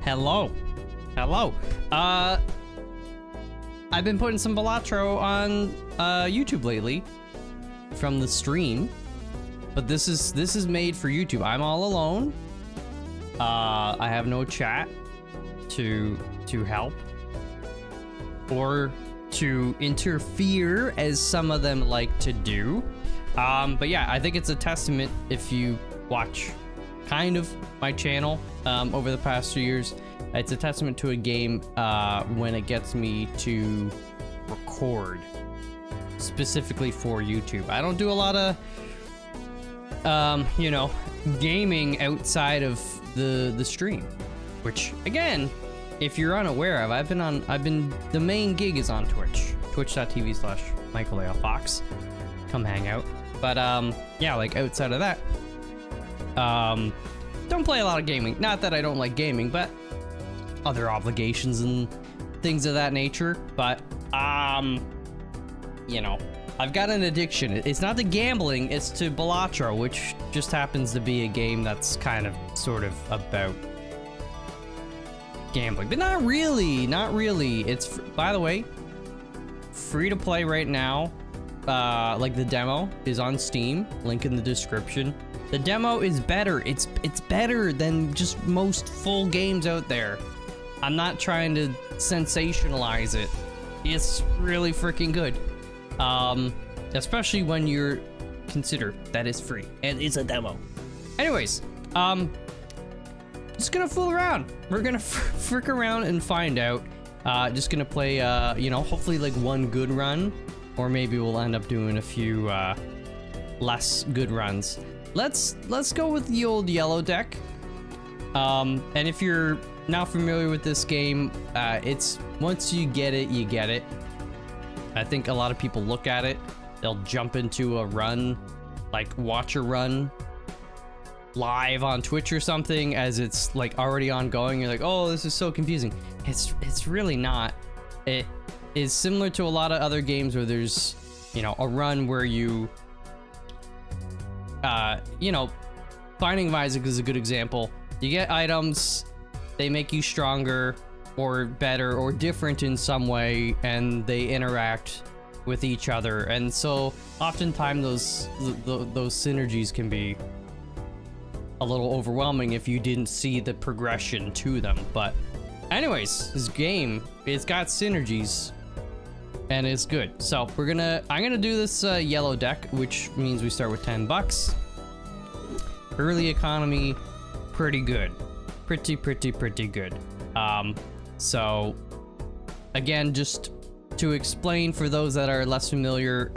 Hello. Hello. I've been putting some Balatro on YouTube lately from the stream, but this is made for YouTube. I'm all alone. I have no chat to help or to interfere as some of them like to do. But yeah, I think it's a testament if you watch kind of my channel over the past few years. It's a testament to a game when it gets me to record specifically for YouTube. I don't do a lot of you know, gaming outside of the stream, which again, if you're unaware of, the main gig is on Twitch, twitch.tv/michaelalfox. Come hang out. But yeah, like outside of that, don't play a lot of gaming. Not that I don't like gaming, but other obligations and things of that nature. But you know, I've got an addiction. It's not to gambling, it's to Balatro, which just happens to be a game that's kind of sort of about gambling, but not really. It's, by the way, free to play right now. Like the demo is on Steam, link in the description. The demo is better. It's better than just most full games out there. I'm not trying to sensationalize it. It's really freaking good. Especially when you're consider that it's free and it's a demo. Anyways, just gonna fool around. We're gonna frick around and find out. Just gonna play, you know, hopefully like one good run, or maybe we'll end up doing a few less good runs. Let's go with the old yellow deck. And if you're not familiar with this game, it's once you get it, you get it. I think a lot of people look at it, they'll jump into a run, like watch a run live on Twitch or something as it's like already ongoing. You're like, oh, this is so confusing. It's really not. It is similar to a lot of other games where there's, you know, a run where you know, Binding of Isaac is a good example. You get items, they make you stronger or better or different in some way, and they interact with each other. And so oftentimes those synergies can be a little overwhelming if you didn't see the progression to them. But anyways, this game, it's got synergies and it's good. So I'm gonna do this yellow deck, which means we start with 10 bucks. Early economy, pretty good. Pretty good. So again, just to explain for those that are less familiar,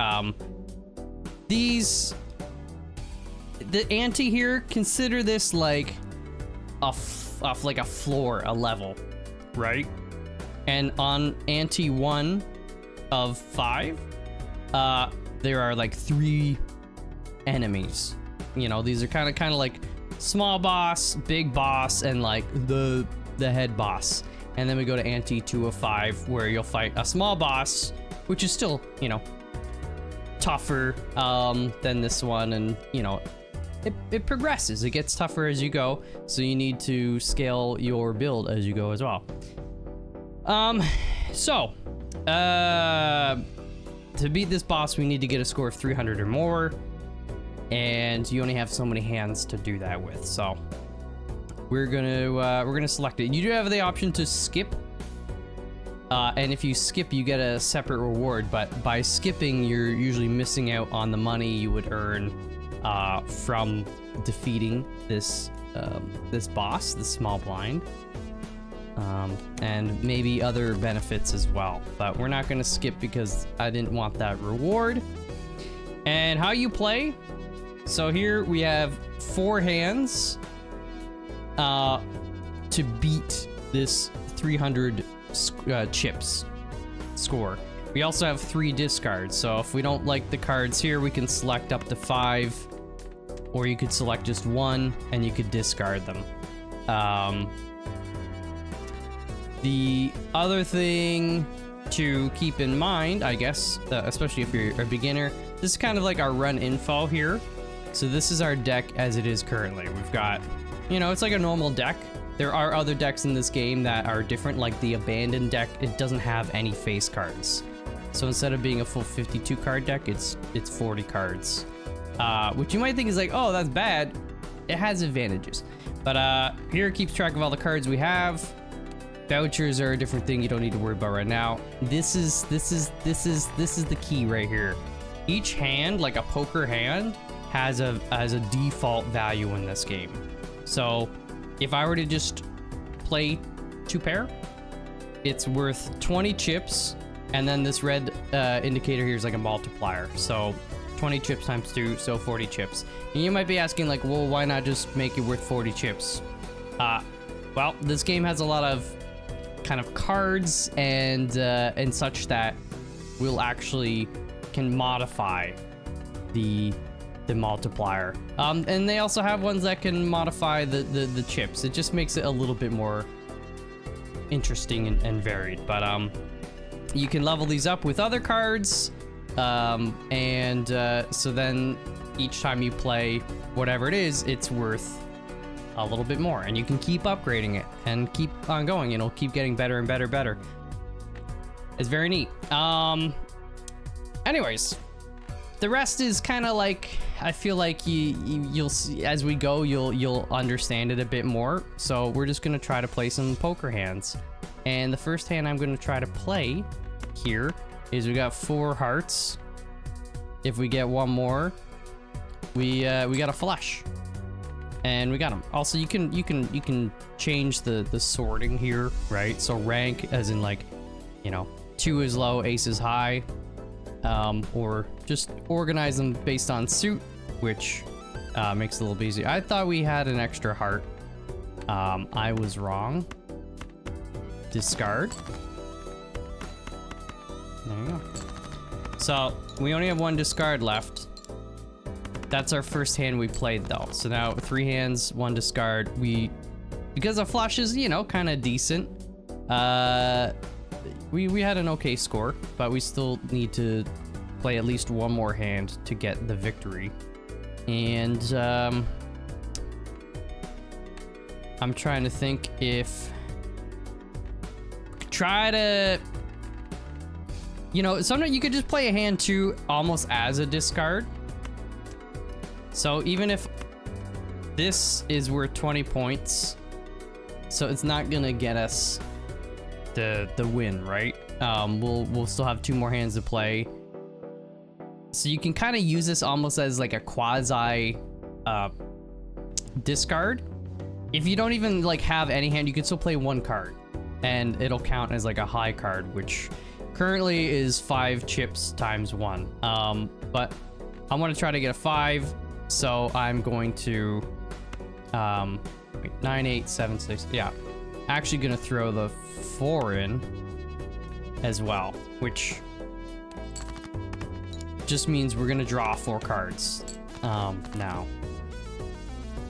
the ante here, consider this like a floor, a level, right? And on ante 1 of 5, there are like 3 enemies. You know, these are kind of like small boss, big boss, and like the head boss. And then we go to ante 2 of 5, where you'll fight a small boss, which is still, you know, tougher than this one, and you know, it progresses. It gets tougher as you go, so you need to scale your build as you go as well. So to beat this boss, we need to get a score of 300 or more, and you only have so many hands to do that with. So we're gonna select it. You do have the option to skip, and if you skip, you get a separate reward. But by skipping, you're usually missing out on the money you would earn from defeating this boss, the small blind, and maybe other benefits as well. But we're not gonna skip because I didn't want that reward. And how you play? So here we have 4 hands to beat this 300 chips score. We also have 3 discards, so if we don't like the cards here, we can select up to 5, or you could select just 1 and you could discard them. The other thing to keep in mind, I guess, especially if you're a beginner, this is kind of like our run info here. So this is our deck as it is currently. We've got, you know, it's like a normal deck. There are other decks in this game that are different, like the Abandoned deck. It doesn't have any face cards. So instead of being a full 52 card deck, it's 40 cards. Which you might think is like, oh, that's bad. It has advantages. But here it keeps track of all the cards we have. Vouchers are a different thing you don't need to worry about right now. This is the key right here. Each hand, like a poker hand, has a default value in this game. So if I were to just play 2 pair, it's worth 20 chips, and then this red indicator here is like a multiplier. So 20 chips times 2, so 40 chips. And you might be asking like, well, why not just make it worth 40 chips? Well, this game has a lot of kind of cards and such that will actually can modify the multiplier. And they also have ones that can modify the chips. It just makes it a little bit more interesting and varied. But you can level these up with other cards. So then each time you play whatever it is, it's worth a little bit more, and you can keep upgrading it and keep on going. It'll keep getting better and better and better. It's very neat. Anyways, the rest is kind of like, I feel like you'll see as we go, you'll understand it a bit more. So we're just gonna try to play some poker hands, and the first hand I'm gonna try to play here is we got 4 hearts. If we get one more, we got a flush. And we got them. Also, you can change the sorting here, right? So rank, as in like, you know, 2 is low, ace is high, or just organize them based on suit, which makes it a little bit easier. I thought we had an extra heart. I was wrong. Discard. There you go. So we only have 1 discard left. That's our first hand we played though. So now 3 hands, 1 discard. Because our flush is, you know, kind of decent. We had an okay score, but we still need to play at least 1 more hand to get the victory. And I'm trying to think if try to, you know, sometimes you could just play a hand too, almost as a discard. So even if this is worth 20 points, so it's not gonna get us the win, right? We'll still have 2 more hands to play. So you can kind of use this almost as like a quasi discard. If you don't even like have any hand, you can still play 1 card, and it'll count as like a high card, which currently is 5 chips times 1. But I want to try to get a 5. So I'm going to, wait, 9, 8, 7, 6. Yeah, actually gonna throw the 4 in as well, which just means we're gonna draw 4 cards. Now,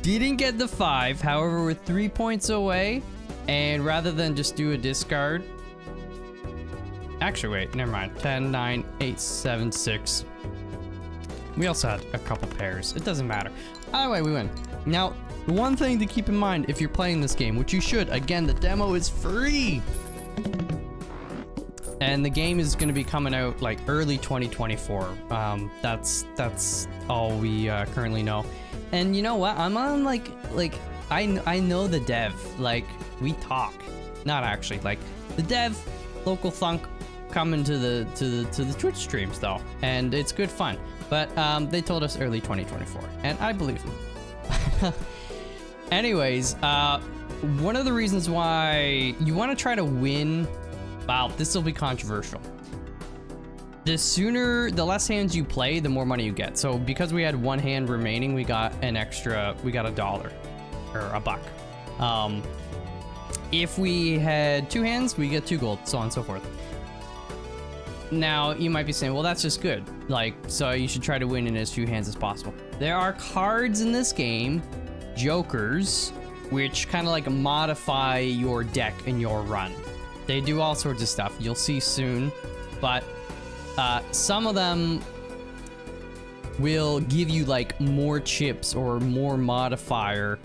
didn't get the 5. However, we're 3 points away, and rather than just do a discard, actually, wait, never mind. 10, 9, 8, 7, 6. We also had a couple pairs. It doesn't matter. Either way, we win. Now, the one thing to keep in mind if you're playing this game, which you should, again, the demo is free. And the game is going to be coming out like early 2024. That's all we currently know. And you know what? I'm on like I know the dev. Like, we talk. Not actually. Like, the dev, Local Thunk, coming to the Twitch streams though, and it's good fun. But they told us early 2024, and I believe them. Anyways, one of the reasons why you want to try to win, wow, this will be controversial. The less hands you play, the more money you get. So because we had 1 hand remaining, we got $1 or $1. If we had 2 hands, we get 2 gold, so on and so forth. Now, you might be saying, well, that's just good. Like, so you should try to win in as few hands as possible. There are cards in this game, jokers, which kind of like modify your deck and your run. They do all sorts of stuff. You'll see soon. But some of them will give you like more chips or more modifier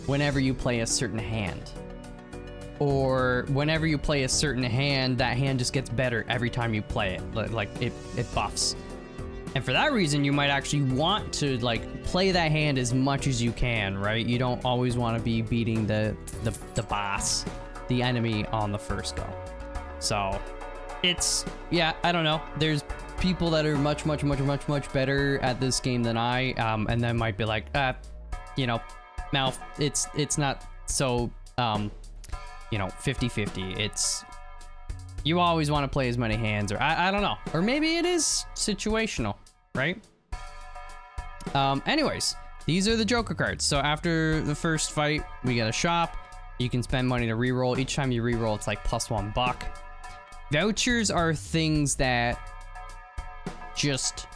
whenever you play a certain hand. Or whenever you play a certain hand, that hand just gets better every time you play it. Like it buffs. And for that reason, you might actually want to like play that hand as much as you can, right? You don't always want to be beating the boss, the enemy on the first go. So it's, yeah, I don't know. There's people that are much better at this game than I, and then might be like, you know, Malf, it's not so, you know, 50-50. It's, you always want to play as many hands, or I don't know. Or maybe it is situational, right? Anyways, these are the Joker cards. So after the first fight, we get a shop. You can spend money to reroll. Each time you reroll, it's like +1 buck. Vouchers are things that just,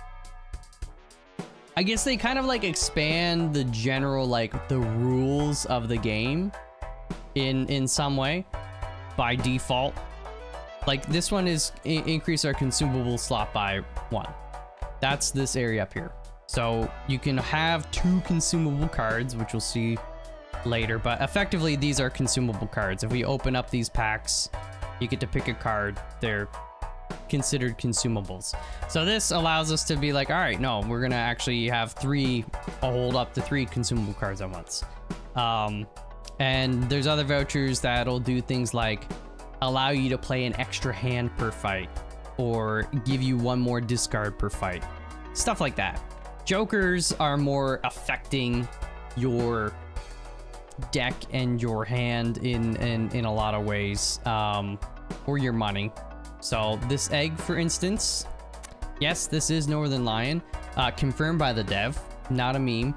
I guess they kind of like expand the general, like the rules of the game in some way by default. Like this one is increase our consumable slot by 1. That's this area up here. So you can have 2 consumable cards, which we'll see later, but effectively these are consumable cards. If we open up these packs, you get to pick a card. They're considered consumables. So this allows us to be like, all right, no, we're gonna actually have 3, hold up to 3 consumable cards at once. And there's other vouchers that'll do things like allow you to play an extra hand per fight, or give you 1 more discard per fight. Stuff like that. Jokers are more affecting your deck and your hand in a lot of ways, or your money. So this egg, for instance, yes, this is Northern Lion, confirmed by the dev, not a meme.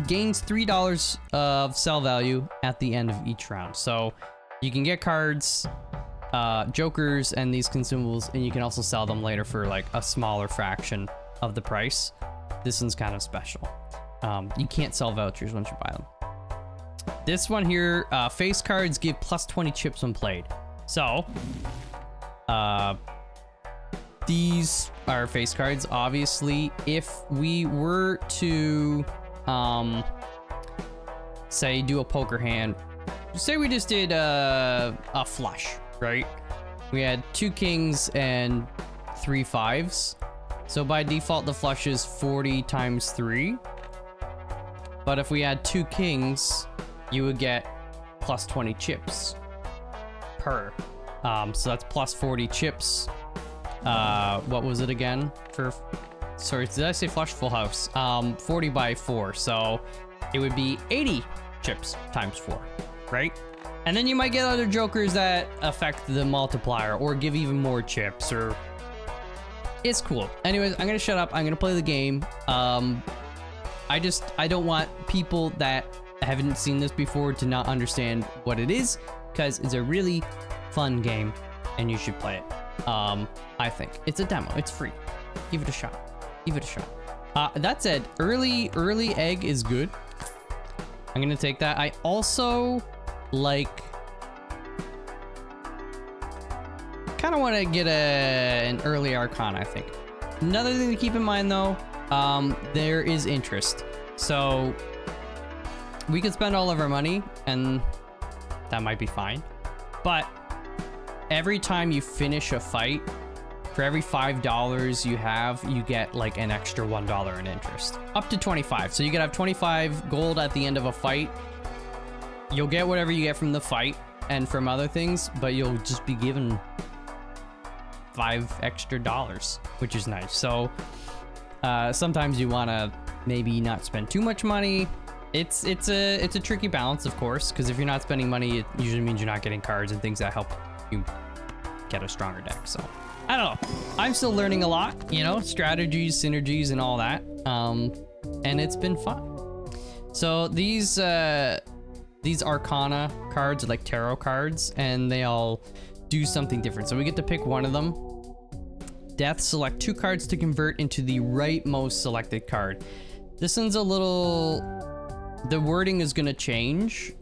Gains $3 of sell value at the end of each round. So you can get cards, jokers, and these consumables, and you can also sell them later for like a smaller fraction of the price. This one's kind of special. You can't sell vouchers once you buy them. This one here, face cards give +20 chips when played. So, these are face cards. Obviously, if we were to, say, do a poker hand, say we just did a flush, right? We had 2 kings and 3 5s. So by default, the flush is 40 times 3. But if we had 2 kings, you would get +20 chips per. So that's +40 chips. What was it again? Sorry, did I say flush? Full house. 40 by 4. So it would be 80 chips times 4, right? And then you might get other jokers that affect the multiplier or give even more chips, or it's cool. Anyways, I'm gonna shut up. I'm gonna play the game. I don't want people that haven't seen this before to not understand what it is, because it's a really fun game and you should play it. I think it's a demo. It's free. Give it a shot. Give it a shot. That said, early egg is good. I'm gonna take that. I also kind of want to get an early Arcana, I think. Another thing to keep in mind though, there is interest. So we could spend all of our money and that might be fine. But every time you finish a fight, for every $5 you have, you get like an extra $1 in interest. Up to 25. So you could have 25 gold at the end of a fight. You'll get whatever you get from the fight and from other things, but you'll just be given $5 extra, which is nice. So sometimes you want to maybe not spend too much money. It's a tricky balance, of course, because if you're not spending money, it usually means you're not getting cards and things that help you get a stronger deck. So I don't know. I'm still learning a lot, you know, strategies, synergies, and all that. And it's been fun. So these Arcana cards are like tarot cards, and they all do something different. So we get to pick one of them. Death, select 2 cards to convert into the rightmost selected card. This one's a little, the wording is gonna change.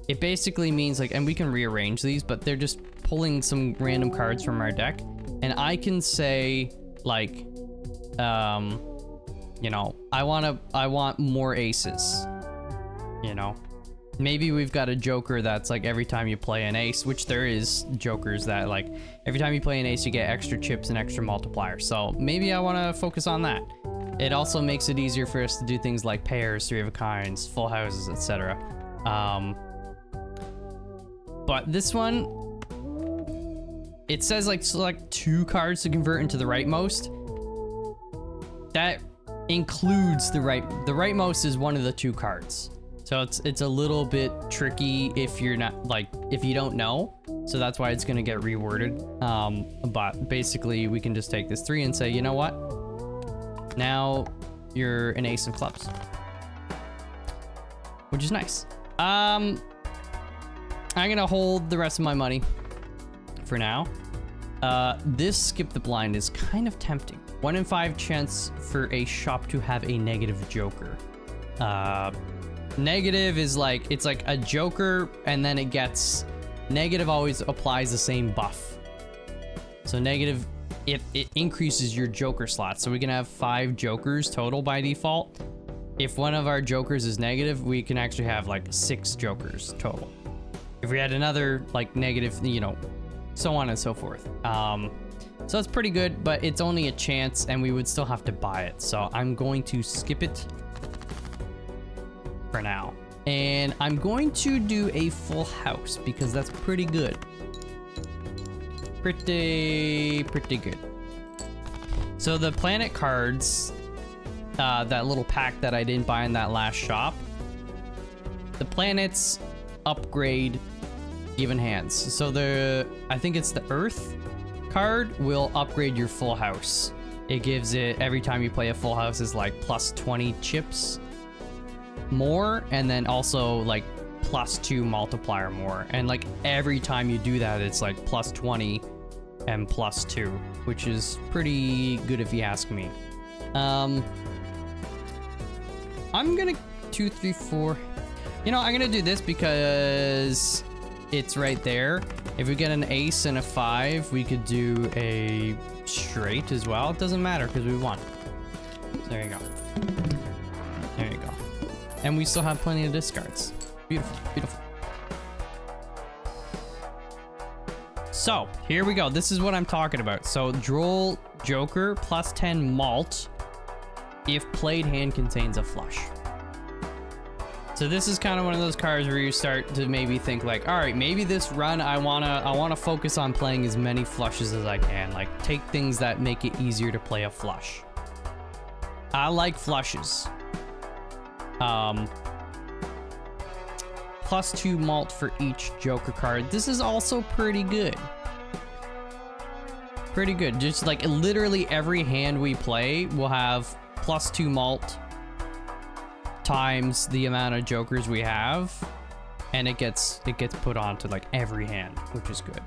It basically means like, and we can rearrange these, but they're just pulling some random cards from our deck. And I can say like, you know, I want more aces. you know. Maybe we've got a joker that's like every time you play an ace, which there is jokers that like every time you play an ace you get extra chips and extra multipliers. So maybe I want to focus on that. It also makes it easier for us to do things like pairs, three of a kinds, full houses, etc. But this one, it says like select 2 cards to convert into the rightmost. That includes the rightmost is one of the 2 cards. So it's a little bit tricky if you're not like, if you don't know. So that's why it's gonna get reworded. But basically we can just take this 3 and say, you know what? Now you're an ace of clubs, which is nice. I'm gonna hold the rest of my money for now. This skip the blind is kind of tempting. 1 in 5 chance for a shop to have a negative joker. Negative is like, it's like a joker and then it gets, negative always applies the same buff. So negative, it increases your joker slots. So we can have 5 jokers total by default. If one of our jokers is negative, we can actually have like 6 jokers total. If we had another like negative, you know, so on and so forth. So it's pretty good, but it's only a chance and we would still have to buy it. So I'm going to skip it for now. And I'm going to do a full house because that's pretty good. Pretty good. So the planet cards, that little pack that I didn't buy in that last shop, the planets upgrade given hands. So I think it's the Earth card will upgrade your full house. It gives it, every time you play a full house, is like plus 20 chips more, and then also like plus 2 multiplier more. And like every time you do that, it's like plus 20 and plus 2, which is pretty good if you ask me. I'm gonna 2, 3, 4. You know, I'm gonna do this because it's right there. If we get an ace and a 5, we could do a straight as well. It doesn't matter because we won. So there you go. There you go. And we still have plenty of discards. Beautiful, beautiful. So here we go. This is what I'm talking about. So droll joker plus 10 malt if played hand contains a flush. So this is kind of one of those cards where you start to maybe think like, all right, maybe this run I wanna focus on playing as many flushes as I can. Like take things that make it easier to play a flush. I like flushes. Plus 2 malt for each joker card. This is also pretty good. Pretty good. Just like literally every hand we play will have plus 2 malt times the amount of jokers we have, and it gets put onto like every hand, which is good.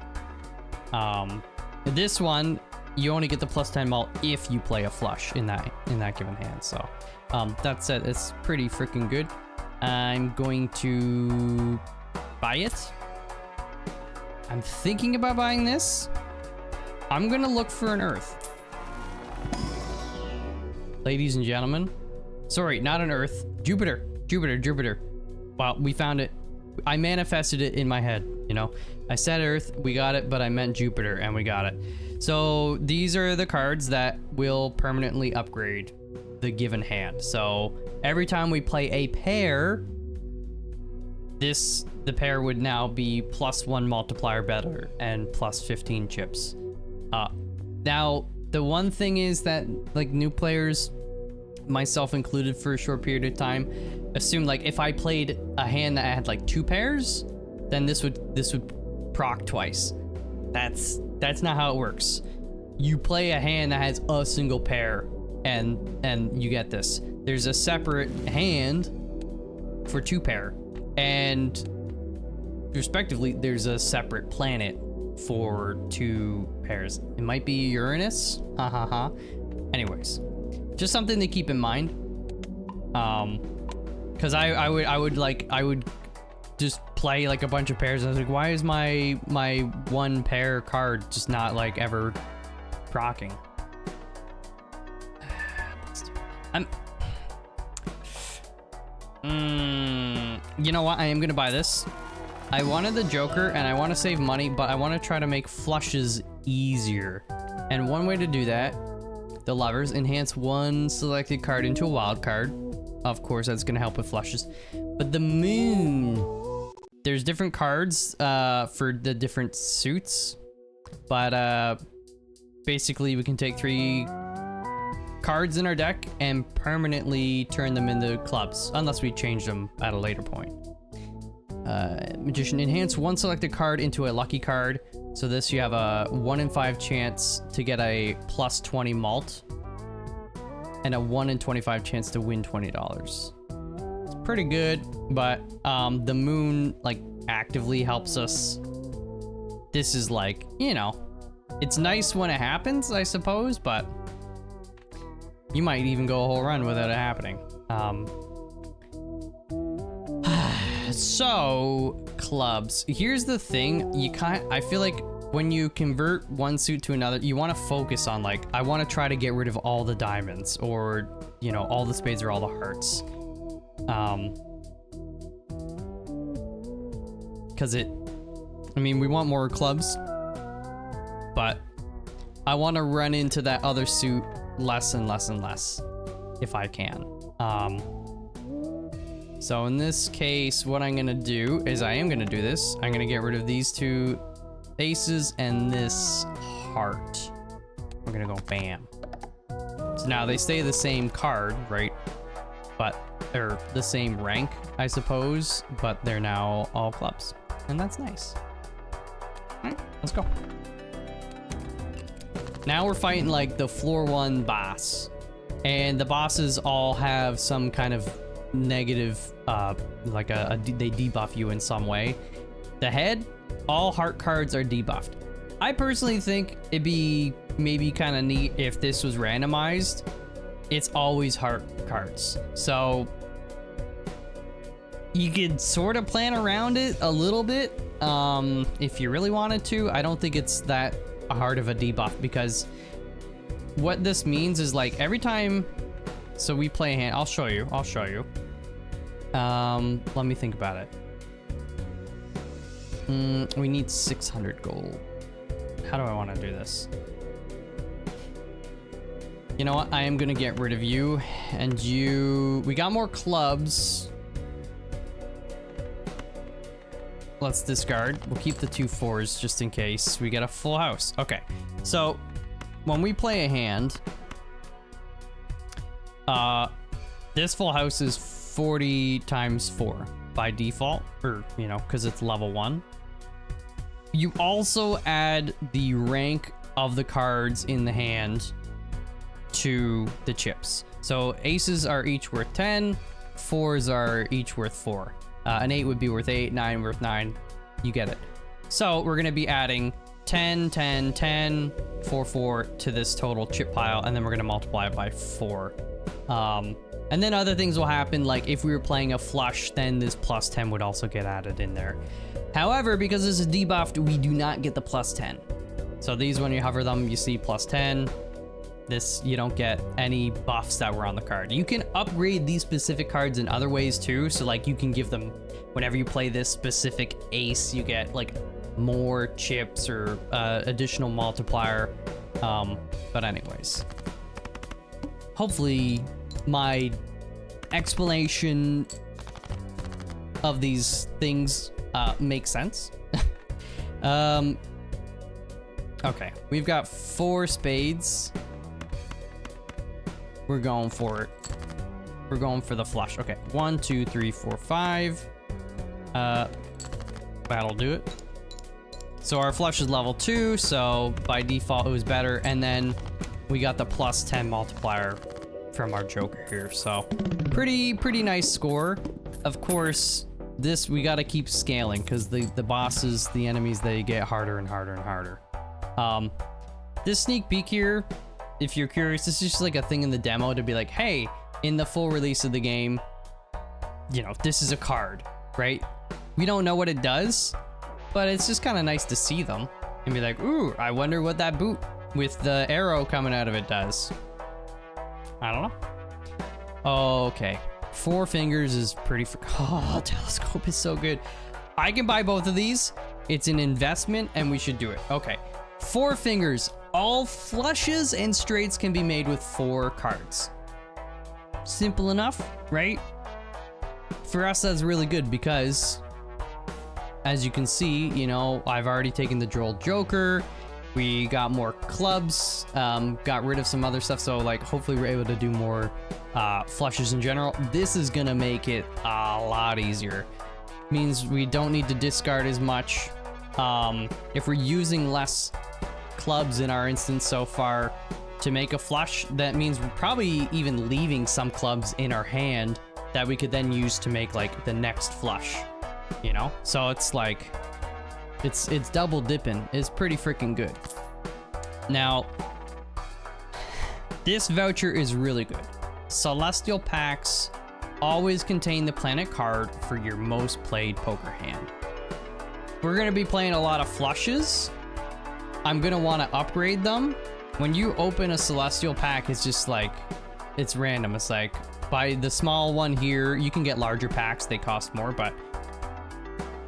This one you only get the plus 10 malt if you play a flush in that given hand. So that's it. It's pretty freaking good. I'm going to buy it. I'm thinking about buying this. I'm gonna look for an Earth. Ladies and gentlemen. Sorry, not an Earth. Jupiter. Wow, we found it. I manifested it in my head, you know. I said Earth, we got it, but I meant Jupiter, and we got it. So these are the cards that will permanently upgrade the given hand. So every time we play a pair, the pair would now be plus 1 multiplier better and plus 15 chips. Now, the one thing is that like new players, myself included for a short period of time, assume like if I played a hand that had like 2 pairs, then this would proc twice. That's not how it works. You play a hand that has a single pair and you get this. There's a separate hand for 2 pair, and respectively there's a separate planet for 2 pairs. It might be Uranus. Ha ha ha. Anyways, just something to keep in mind. Because I would just play like a bunch of pairs. I was like, why is my 1 pair card just not like ever procking? You know what? I am gonna buy this. I wanted the Joker and I want to save money, but I want to try to make flushes easier. And one way to do that, the levers, enhance one selected card into a wild card. Of course, that's gonna help with flushes. But the moon, there's different cards for the different suits. But basically we can take 3 cards in our deck and permanently turn them into clubs, unless we change them at a later point. Magician, enhance one selected card into a lucky card. So this, you have a 1 in 5 chance to get a plus 20 malt and a 1 in 25 chance to win $20. It's pretty good, but the moon like actively helps us. This is like, you know, it's nice when it happens, I suppose, but you might even go a whole run without it happening. So clubs. Here's the thing. I feel like when you convert one suit to another, you want to focus on like, I want to try to get rid of all the diamonds, or, you know, all the spades or all the hearts. Because I mean, we want more clubs, but I want to run into that other suit less and less and less if I can. So in this case, what I'm gonna do is I am gonna do this. I'm gonna get rid of these 2 aces and this heart. We're gonna go bam. So now they stay the same card, right? But they're the same rank, I suppose, but they're now all clubs. And that's nice. All right, let's go. Now we're fighting like the floor 1 boss. And the bosses all have some kind of negative, like they debuff you in some way. The head, all heart cards are debuffed. I personally think it'd be maybe kind of neat if this was randomized. It's always heart cards. So you could sort of plan around it a little bit if you really wanted to. I don't think it's that hard of a debuff, because what this means is like every time, so we play a hand, I'll show you. Let me think about it. We need 600 gold. How do I want to do this? You know what? I am gonna get rid of you and you. We got more clubs. Let's discard. We'll keep the 2 4s just in case we get a full house. Okay, so when we play a hand, this full house is 40 times 4 by default, or, you know, because it's level 1. You also add the rank of the cards in the hand to the chips. So aces are each worth 10, 4s are each worth 4. An 8 would be worth 8, 9 worth 9. You get it. So we're going to be adding 10, 10, 10, 4, 4 to this total chip pile, and then we're going to multiply it by 4. And then other things will happen, like if we were playing a flush, then this plus 10 would also get added in there. However, because this is debuffed, we do not get the plus 10. So these, when you hover them, you see plus 10. This, you don't get any buffs that were on the card. You can upgrade these specific cards in other ways too. So like you can give them, whenever you play this specific ace, you get like more chips or additional multiplier. But anyways, hopefully my explanation of these things makes sense. Okay, we've got 4 spades. We're going for it. We're going for the flush. Okay, 1, 2, 3, 4, 5. That'll do it. So our flush is level 2, so by default it was better. And then we got the plus 10 multiplier from our Joker here. So pretty nice score. Of course, this we got to keep scaling because the bosses, the enemies, they get harder and harder and harder. This sneak peek here, if you're curious, this is just like a thing in the demo to be like, hey, in the full release of the game, you know, this is a card, right? We don't know what it does, but it's just kind of nice to see them and be like, ooh, I wonder what that boot with the arrow coming out of it does. I don't know. Okay, 4 fingers is pretty oh, telescope is so good. I can buy both of these. It's an investment and we should do it. Okay. 4 fingers. All flushes and straights can be made with 4 cards. Simple enough, right? For us, that's really good because, as you can see, you know, I've already taken the Droll Joker. We got more clubs, got rid of some other stuff. So like, hopefully we're able to do more flushes in general. This is gonna make it a lot easier. Means we don't need to discard as much. If we're using less clubs in our instance so far to make a flush, that means we're probably even leaving some clubs in our hand that we could then use to make like the next flush, you know? So it's like, it's double dipping. It's pretty freaking good. Now, this voucher is really good. Celestial packs always contain the planet card for your most played poker hand. We're gonna be playing a lot of flushes. I'm gonna wanna upgrade them. When you open a Celestial pack, it's just like, it's random. It's like, by the small one here, you can get larger packs, they cost more, but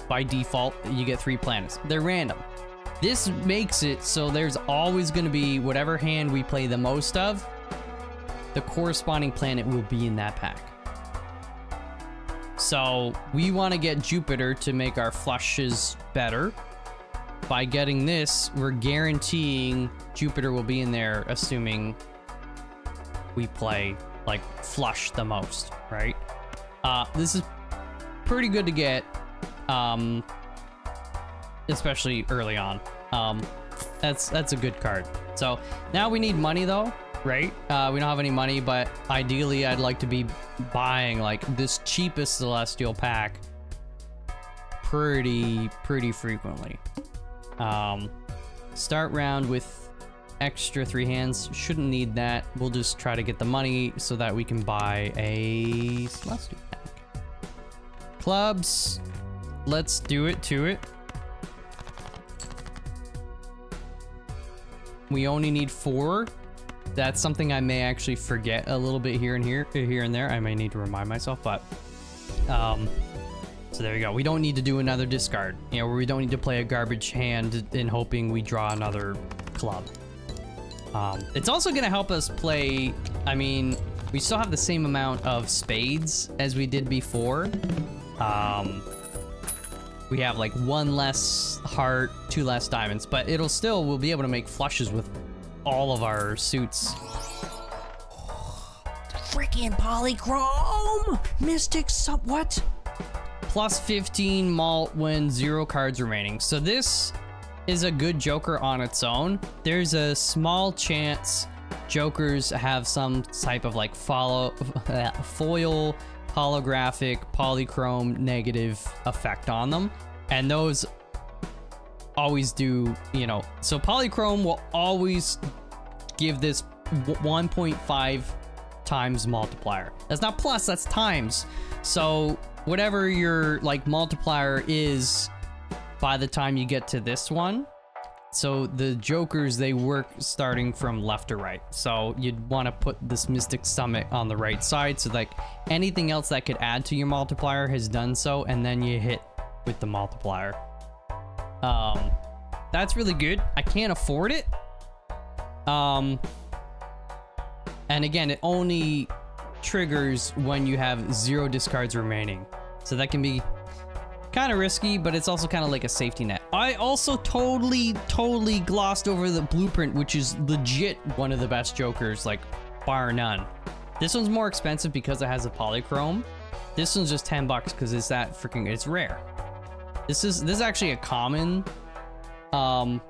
by default, you get 3 planets. They're random. This makes it so there's always gonna be whatever hand we play the most of, the corresponding planet will be in that pack. So we want to get Jupiter to make our flushes better. By getting this, we're guaranteeing Jupiter will be in there, assuming we play like flush the most, right? This is pretty good to get, especially early on. That's a good card. So now we need money though, right? We don't have any money, but ideally I'd like to be buying like this cheapest Celestial pack pretty frequently. Start round with extra 3 hands. Shouldn't need that. We'll just try to get the money so that we can buy a Celestial pack. Clubs. Let's do it to it. We only need 4. That's something I may actually forget a little bit here and there. I may need to remind myself, but so there we go. We don't need to do another discard. You know, we don't need to play a garbage hand in hoping we draw another club. It's also gonna help us play. I mean, we still have the same amount of spades as we did before. We have like 1 less heart, 2 less diamonds, but we'll be able to make flushes with all of our suits. Freaking polychrome! Mystic sub what? Plus 15 malt when 0 cards remaining. So this is a good joker on its own. There's a small chance jokers have some type of like foil, holographic, polychrome negative effect on them. And those always do, you know, so polychrome will always give this 1.5 times multiplier. That's not plus, that's times. So whatever your like multiplier is by the time you get to this one. So the jokers, they work starting from left to right. So you'd want to put this Mystic Summit on the right side. So like anything else that could add to your multiplier has done so. And then you hit with the multiplier. That's really good. I can't afford it. And again, it only triggers when you have 0 discards remaining. So that can be kind of risky, but it's also kind of like a safety net. I also totally glossed over the blueprint, which is legit one of the best jokers, like bar none. This one's more expensive because it has a polychrome. This one's just $10 because it's that freaking, it's rare. This is actually a common. The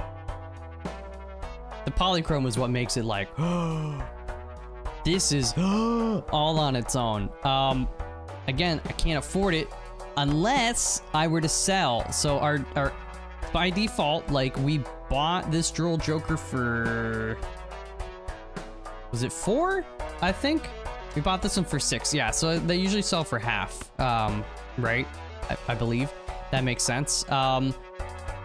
polychrome is what makes it like, this is all on its own. Again, I can't afford it unless I were to sell. So our by default, like we bought this Droll Joker for, was it 4? I think we bought this one for 6. Yeah, so they usually sell for half, right? I believe that makes sense.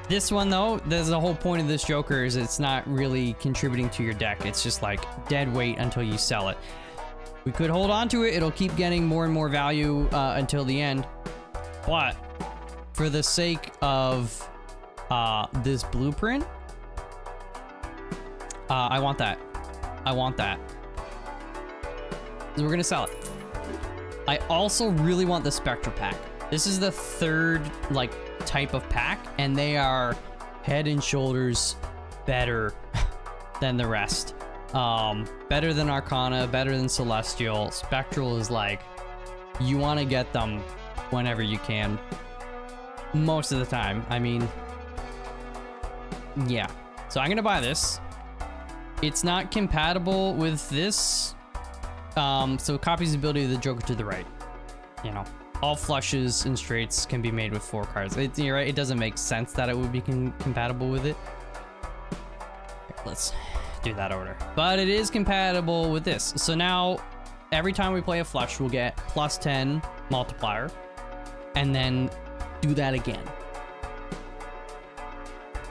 This one though, there's the whole point of this Joker is it's not really contributing to your deck. It's just like dead weight until you sell it. We could hold on to it. It'll keep getting more and more value until the end. But for the sake of this blueprint, I want that. I want that. So we're gonna sell it. I also really want the Spectra pack. This is the third like type of pack, and they are head and shoulders better than the rest. Better than Arcana, better than Celestial. Spectral is like, you want to get them whenever you can. Most of the time. I mean, yeah. So I'm gonna buy this. It's not compatible with this. So it copies the ability of the Joker to the right. You know, all flushes and straights can be made with 4 cards. You're right, it doesn't make sense that it would be compatible with it. Let's do that order. But it is compatible with this. So now, every time we play a flush, we'll get +10 multiplier. And then do that again.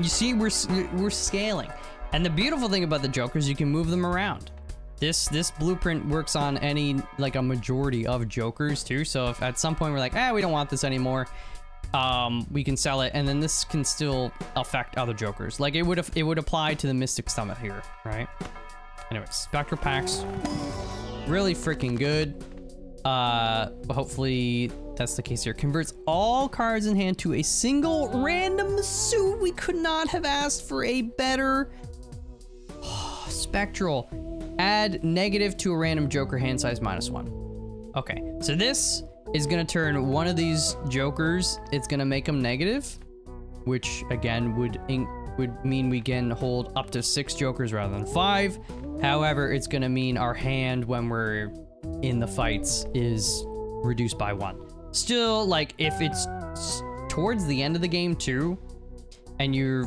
You see, we're scaling. And the beautiful thing about the Jokers, you can move them around. This blueprint works on any, like a majority of Jokers too. So if at some point we're like, we don't want this anymore, we can sell it, and then this can still affect other Jokers. Like it would apply to the Mystic Summit here, right? Anyway, Spectral packs, really freaking good. Hopefully that's the case here. Converts all cards in hand to a single random suit. We could not have asked for a better. Spectral. Add negative to a random Joker hand size -1. Okay, so this is gonna turn one of these Jokers, it's gonna make them negative, which again would mean we can hold up to 6 Jokers rather than 5. However, it's gonna mean our hand when we're in the fights is reduced by 1. Still, like if it's towards the end of the game too, and you're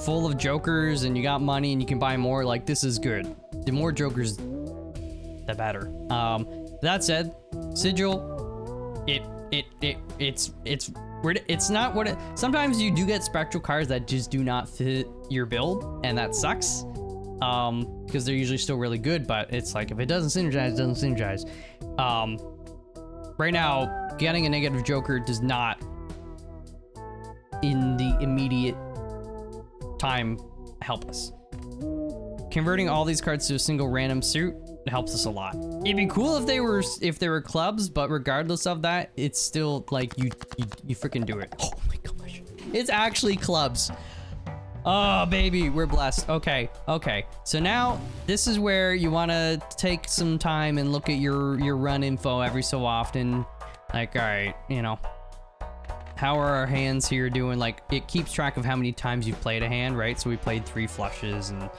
full of Jokers and you got money and you can buy more, like this is good. The more Jokers, the better. That said, Sigil, it's not what it. Sometimes you do get Spectral cards that just do not fit your build, and that sucks. Because they're usually still really good, but it's like if it doesn't synergize, it doesn't synergize. Right now, getting a negative Joker does not, in the immediate time, help us. Converting all these cards to a single random suit helps us a lot. It'd be cool if they were clubs, but regardless of that, it's still like you freaking do it. Oh my gosh, it's actually clubs. Oh baby, we're blessed. Okay. So now this is where you want to take some time and look at your run info every so often. Like, all right, you know, how are our hands here doing? Like, it keeps track of how many times you've played a hand, right? So we played 3 flushes and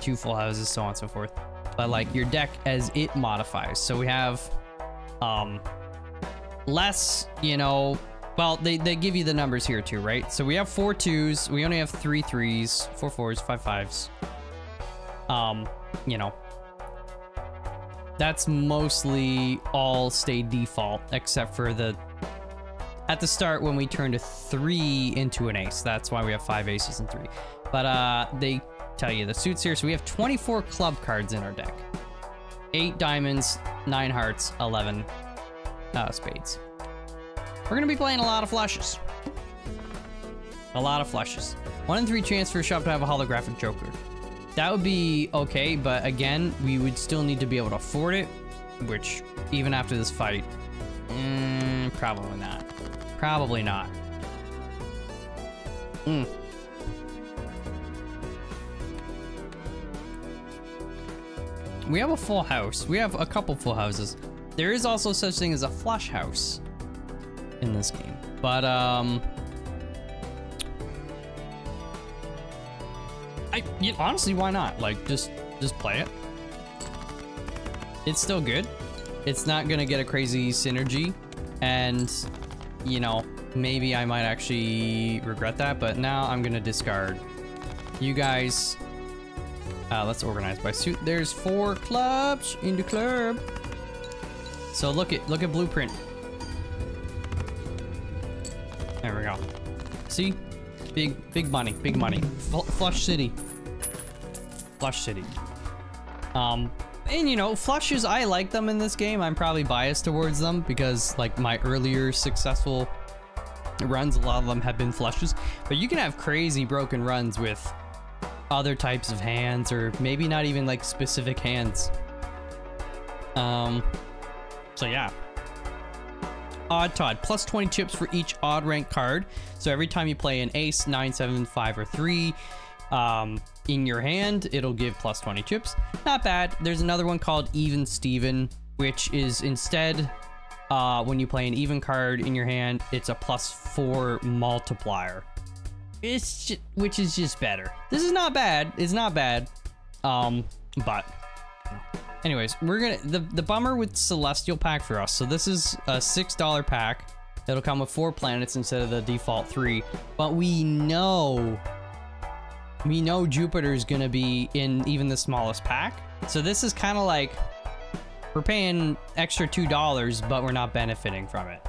2 full houses, so on and so forth. But like your deck as it modifies. So we have less, you know, well, they give you the numbers here too, right? So we have 4 2s, we only have 3 3s, 4 4s, 5 5s. You know, that's mostly all stay default, except for at the start when we turned a 3 into an ace. That's why we have 5 aces and 3. But they tell you the suits here. So we have 24 club cards in our deck. 8 diamonds, 9 hearts, 11 spades. We're gonna be playing a lot of flushes. A lot of flushes. 1 in 3 chance for a shop to have a holographic Joker. That would be okay, but again, we would still need to be able to afford it, which even after this fight, probably not. Probably not. We have a full house. We have a couple full houses. There is also such thing as a flush house in this game, but honestly, why not? Like, just play it. It's still good. It's not gonna get a crazy synergy, and you know, maybe I might actually regret that, but now I'm gonna discard. You guys, let's organize by suit. There's 4 clubs in the club. So look at blueprint. There we go. See, big money. Flush City. And you know, flushes, I like them in this game. I'm probably biased towards them because like my earlier successful runs, a lot of them have been flushes. But you can have crazy broken runs with other types of hands, or maybe not even like specific hands. So yeah. Odd Todd, plus 20 chips for each odd rank card. So every time you play an ace, 9, 7, 5, or 3 in your hand, it'll give plus 20 chips. Not bad. There's another one called Even Steven, which is instead, when you play an even card in your hand, it's a plus 4 multiplier. Which is just better. This is not bad. It's not bad. But anyways, we're gonna the bummer with Celestial pack for us. So this is a $6 pack. It'll come with 4 planets instead of the default 3. But we know Jupiter's gonna be in even the smallest pack. So this is kind of like we're paying extra $2, but we're not benefiting from it.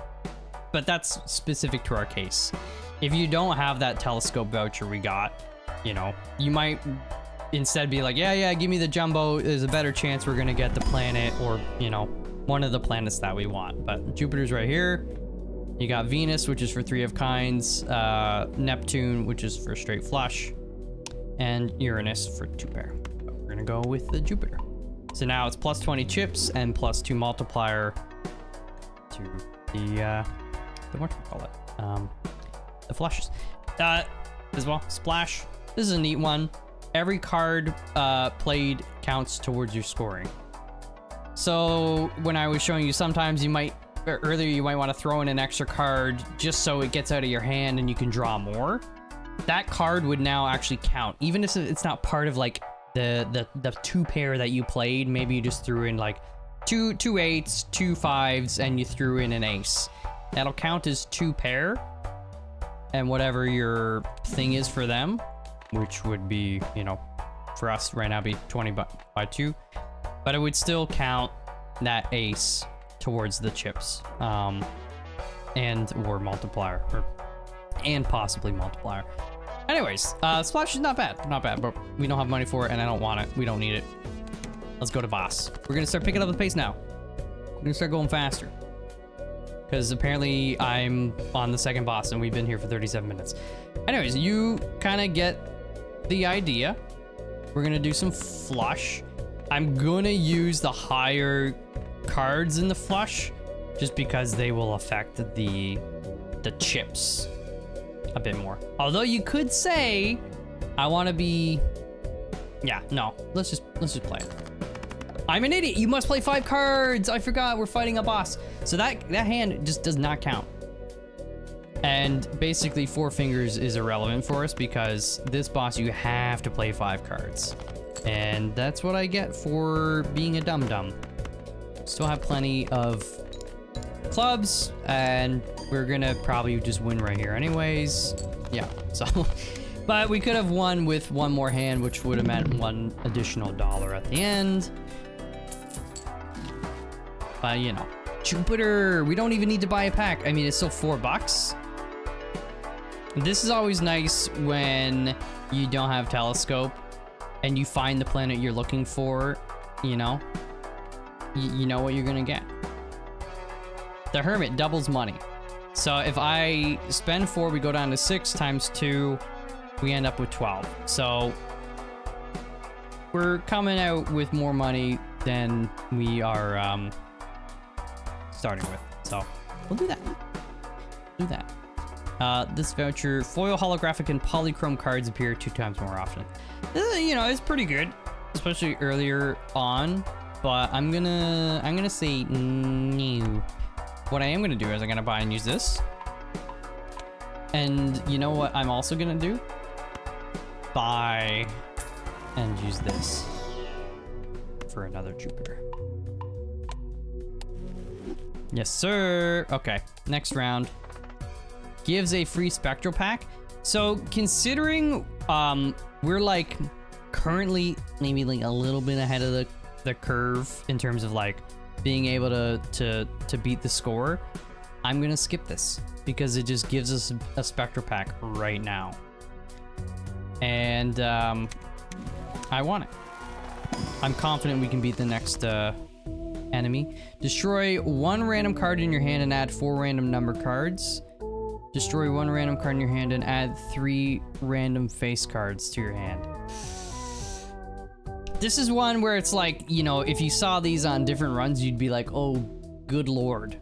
But that's specific to our case. If you don't have that telescope voucher we got, you know, you might instead be like, yeah, give me the jumbo. There's a better chance we're gonna get the planet, or, you know, one of the planets that we want. But Jupiter's right here. You got Venus, which is for 3 of kinds, Neptune, which is for straight flush, and Uranus for 2 pair. But we're gonna go with the Jupiter. So now it's plus 20 chips and plus 2 multiplier to the what do you call it? The flushes. As well, Splash. This is a neat one. Every card played counts towards your scoring. So when I was showing you, sometimes you might, earlier you might want to throw in an extra card just so it gets out of your hand and you can draw more. That card would now actually count, even if it's not part of like the 2 pair that you played. Maybe you just threw in like two 8s, 2 5s, and you threw in an ace. That'll count as 2 pair. And whatever your thing is for them, which would be, you know, for us right now be 20 by 2, but it would still count that ace towards the chips, and or multiplier, and possibly multiplier. Anyways, Splash is not bad, but we don't have money for it, and I don't want it. We don't need it. Let's go to boss. We're gonna start picking up the pace now. We're gonna start going faster, because apparently I'm on the second boss and we've been here for 37 minutes. Anyways, you kind of get the idea. We're gonna do some flush. I'm gonna use the higher cards in the flush just because they will affect the chips a bit more. Although you could say, I want to be, yeah, no, let's just play it. I'm an idiot. You must play 5 cards. I forgot we're fighting a boss. So that hand just does not count. And basically 4 fingers is irrelevant for us because this boss, you have to play 5 cards. And that's what I get for being a dum-dum. Still have plenty of clubs, and we're gonna probably just win right here anyways. Yeah, so, but we could have won with 1 more hand, which would have meant $1 additional at the end. But you know, Jupiter, we don't even need to buy a pack. I mean, it's still $4. This is always nice when you don't have telescope and you find the planet you're looking for, you know, you know what you're gonna get. The Hermit doubles money. So if I spend 4, we go down to 6 times 2, we end up with 12. So we're coming out with more money than we are starting with. So we'll do that. This voucher, foil, holographic, and polychrome cards appear 2 times more often. You know, it's pretty good, especially earlier on. But I'm gonna say no. What I am gonna do is I'm gonna buy and use this. And you know what I'm also gonna do? Buy and use this for another Jupiter. Yes, sir. Okay, next round. Gives a free spectral pack. So considering we're like currently maybe like a little bit ahead of the curve in terms of like being able to beat the score, I'm gonna skip this because it just gives us a spectral pack right now, and I want it. I'm confident we can beat the next enemy. Destroy 1 random card in your hand and add 4 random number cards. Destroy 1 random card in your hand and add 3 random face cards to your hand. This is one where it's like, you know, if you saw these on different runs, you'd be like, oh, good lord.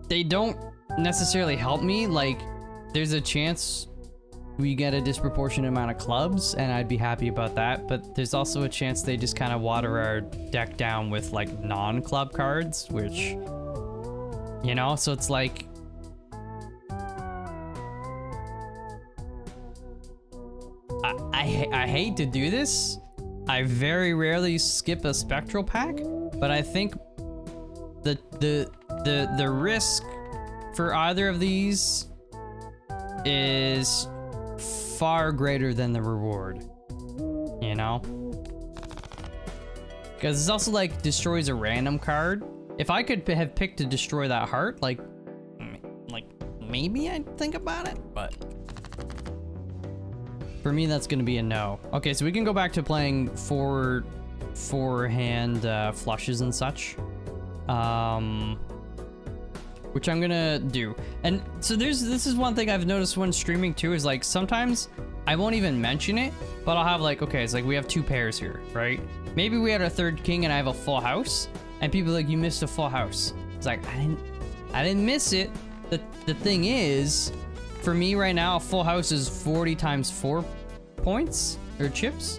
They don't necessarily help me. Like, there's a chance we get a disproportionate amount of clubs, and I'd be happy about that. But there's also a chance they just kind of water our deck down with, like, non-club cards, which, you know, so it's like... I hate to do this. I very rarely skip a spectral pack, but I think the risk for either of these is far greater than the reward, you know? Because it's also like destroys a random card. If I could have picked to destroy that heart, like maybe I'd think about it, but for me, that's gonna be a no. Okay, so we can go back to playing four hand flushes and such, which I'm gonna do. And so this is one thing I've noticed when streaming too, is like sometimes I won't even mention it, but I'll have like, okay, it's like we have 2 pairs here, right? Maybe we had our 3rd king and I have a full house, and people are like, you missed a full house. It's like, I didn't miss it. The thing is, for me right now, a full house is 40 times 4 points or chips.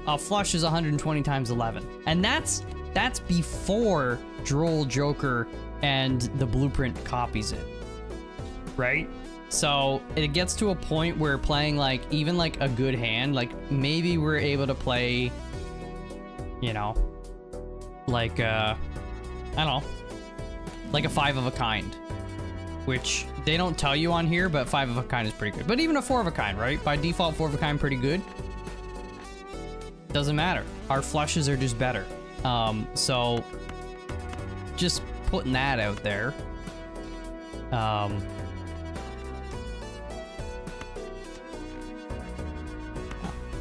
A flush is 120 times 11, and that's before Droll Joker and the blueprint copies it, right? So it gets to a point where playing like even like a good hand, like maybe we're able to play, you know, like I don't know, like a 5 of a kind, which they don't tell you on here, but 5 of a kind is pretty good. But even a 4 of a kind, right? By default, 4 of a kind pretty good. Doesn't matter. Our flushes are just better. So just putting that out there.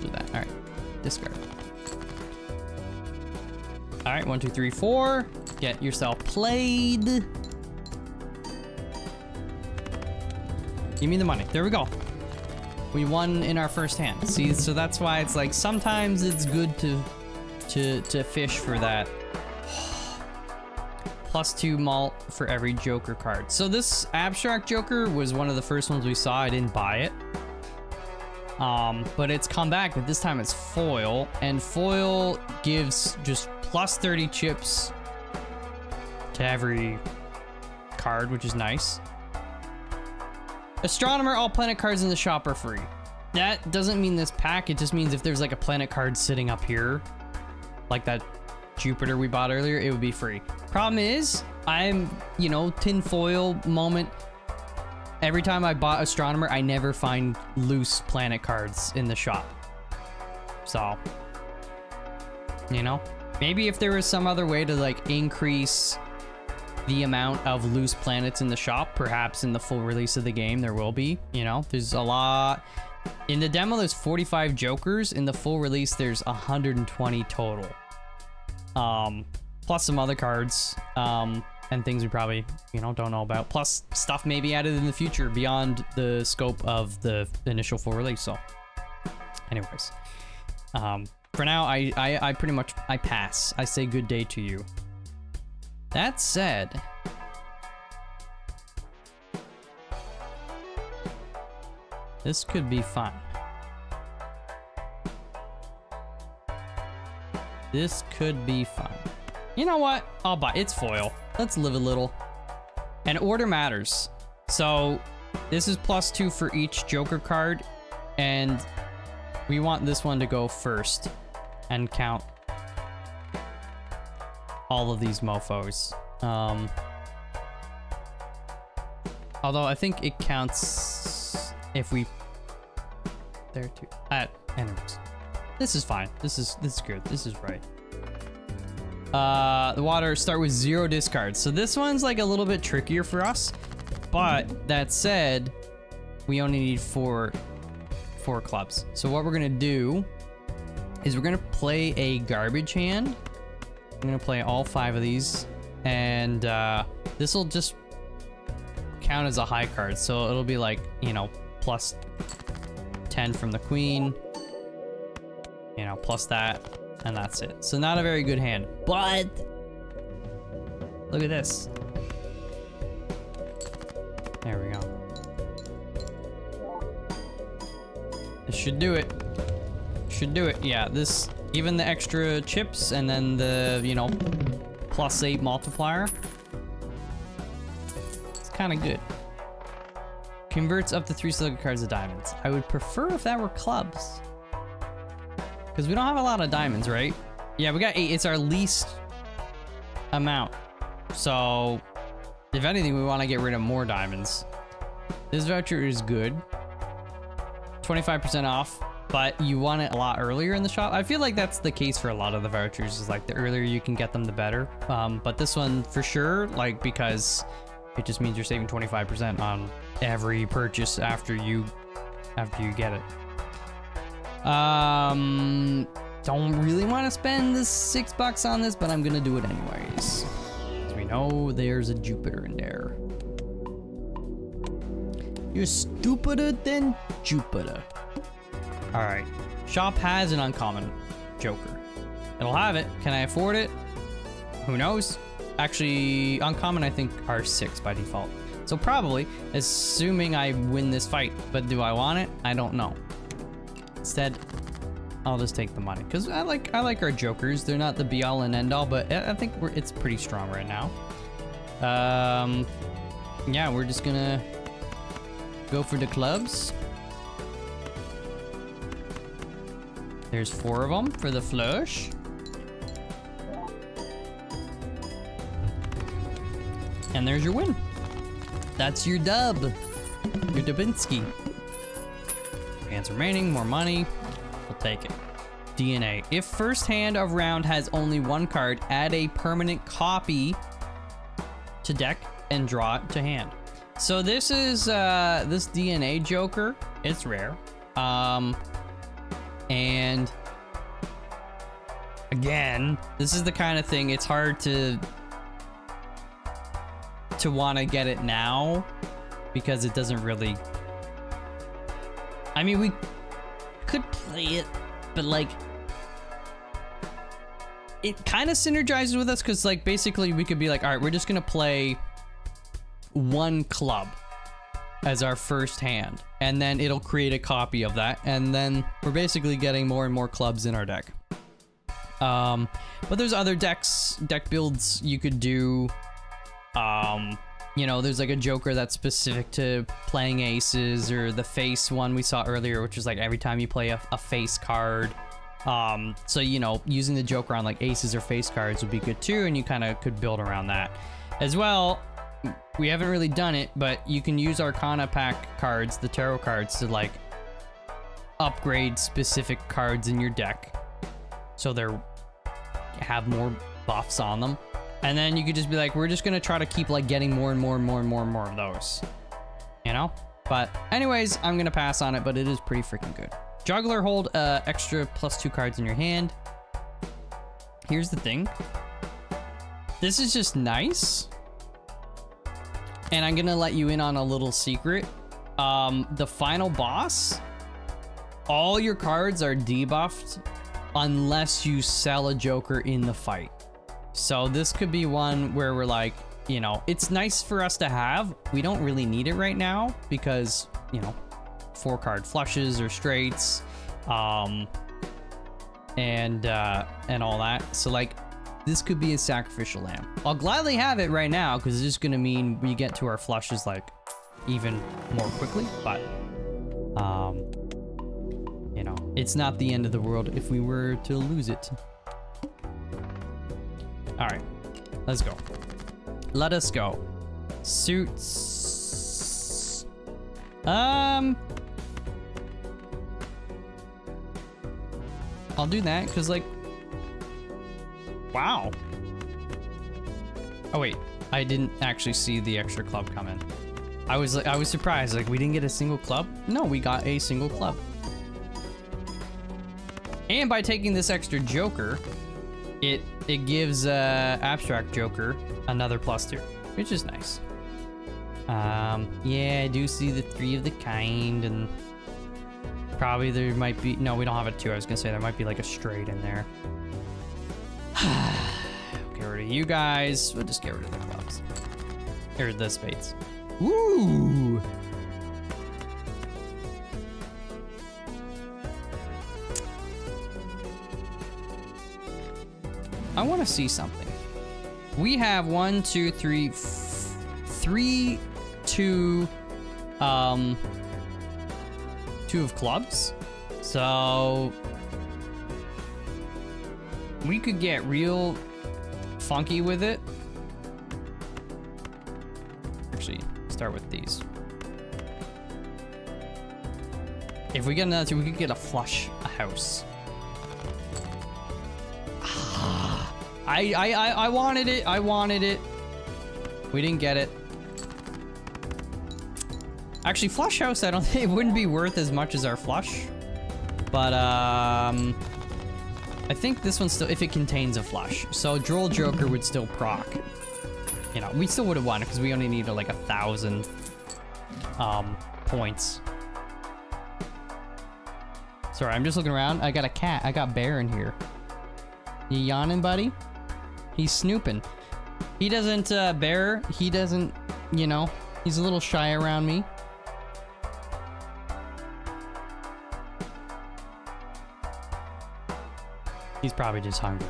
Do that. All right. Discard. All right. 1, 2, 3, 4. Get yourself played. Give me the money. There we go. We won in our first hand. See, so that's why it's like sometimes it's good to fish for that. +2 malt for every Joker card. So this abstract Joker was one of the first ones we saw. I didn't buy it. But it's come back, but this time it's foil, and foil gives just +30 chips to every card, which is nice. Astronomer, all planet cards in the shop are free. That doesn't mean this pack, it just means if there's like a planet card sitting up here, like that Jupiter we bought earlier, it would be free. Problem is, I'm, you know, tinfoil moment. Every time I bought Astronomer, I never find loose planet cards in the shop. So, you know, maybe if there was some other way to like increase the amount of loose planets in the shop, perhaps in the full release of the game there will be, you know, there's a lot. In the demo there's 45 Jokers, in the full release there's 120 total, plus some other cards and things we probably, you know, don't know about, plus stuff may be added in the future beyond the scope of the initial full release. So anyways, for now I pretty much I pass. I say good day to you. That said, this could be fun. This could be fun. You know what? I'll buy. It's foil. Let's live a little. And order matters. So this is +2 for each Joker card, and we want this one to go first and count all of these mofos. Although I think it counts if we there too. Anyways, this is fine. This is good. This is right. The water start with 0 discards. So this one's like a little bit trickier for us. But that said, we only need four clubs. So what we're gonna do is we're gonna play a garbage hand. I'm gonna play all 5 of these, and this will just count as a high card. So it'll be like, you know, plus 10 from the queen, you know, plus that, and that's it. So not a very good hand, but look at this. There we go. This should do it. Should do it. Yeah, this, even the extra chips and then the, you know, plus 8 multiplier. It's kind of good. Converts up to 3 silica cards to diamonds. I would prefer if that were clubs. Because we don't have a lot of diamonds, right? Yeah, we got 8. It's our least amount. So, if anything, we want to get rid of more diamonds. This voucher is good. 25% off, but you want it a lot earlier in the shop. I feel like that's the case for a lot of the vouchers, is like the earlier you can get them, the better. But this one for sure, like, because it just means you're saving 25% on every purchase after you get it. Don't really want to spend the $6 on this, but I'm gonna do it anyways. Because we know there's a Jupiter in there. You're stupider than Jupiter. All right, shop has an uncommon Joker. It'll have it. Can I afford it? Who knows? Actually, uncommon I think are 6 by default. So probably, assuming I win this fight. But do I want it? I don't know. Instead, I'll just take the money, because I like our Jokers. They're not the be all and end all, but I think it's pretty strong right now. Yeah, we're just gonna go for the clubs. There's 4 of them for the flush. And there's your win. That's your dub. Your Dubinsky. Hands remaining, more money. We'll take it. DNA. If first hand of round has only 1 card, add a permanent copy to deck and draw it to hand. So this is this DNA Joker. It's rare. And again, this is the kind of thing, it's hard to want to get it now because it doesn't really, I mean, we could play it, but like it kind of synergizes with us, because like basically we could be like, all right, we're just gonna play 1 club as our first hand, and then it'll create a copy of that, and then we're basically getting more and more clubs in our deck. But there's other deck builds you could do. You know, there's like a Joker that's specific to playing aces, or the face one we saw earlier, which is like every time you play a face card. So, you know, using the Joker on like aces or face cards would be good too, and you kind of could build around that as well. We haven't really done it, but you can use Arcana pack cards, the tarot cards, to like upgrade specific cards in your deck so they're have more buffs on them. And then you could just be like, we're just gonna try to keep like getting more and more and more and more and more of those, you know? But anyways, I'm gonna pass on it, but it is pretty freaking good. Juggler, hold extra +2 cards in your hand. Here's the thing. This is just nice. And I'm gonna let you in on a little secret. The final boss, all your cards are debuffed unless you sell a Joker in the fight. So this could be one where we're like, you know, it's nice for us to have. We don't really need it right now because, you know, 4-card flushes or straights, and all that. So like, this could be a sacrificial lamb. I'll gladly have it right now because it's just gonna mean we get to our flushes like even more quickly. But you know, it's not the end of the world if we were to lose it. All right, let's go. Let us go. Suits. I'll do that because like, wow. Oh wait, I didn't actually see the extra club come in. I was surprised, like we didn't get a single club. No, we got a single club. And by taking this extra joker, it gives abstract joker another +2, which is nice. Yeah, I do see the 3 of the kind, and probably there might be, no, we don't have a 2. I was gonna say there might be like a straight in there. Get rid of you guys. We'll just get rid of the clubs. Or the spades. Woo! I want to see something. We have 1, 2, 3, 3, 2, 2 of clubs. So we could get real funky with it. Actually, start with these. If we get another 2, we could get a flush house. I wanted it. I wanted it. We didn't get it. Actually, flush house, I don't think it wouldn't be worth as much as our flush. But I think this one still, if it contains a flush. So Droll Joker would still proc. You know, we still would have won because we only needed like 1,000 points. Sorry, I'm just looking around. I got a cat. I got Bear in here. You yawning, buddy? He's snooping. He doesn't, Bear, he doesn't, you know, he's a little shy around me. He's probably just hungry.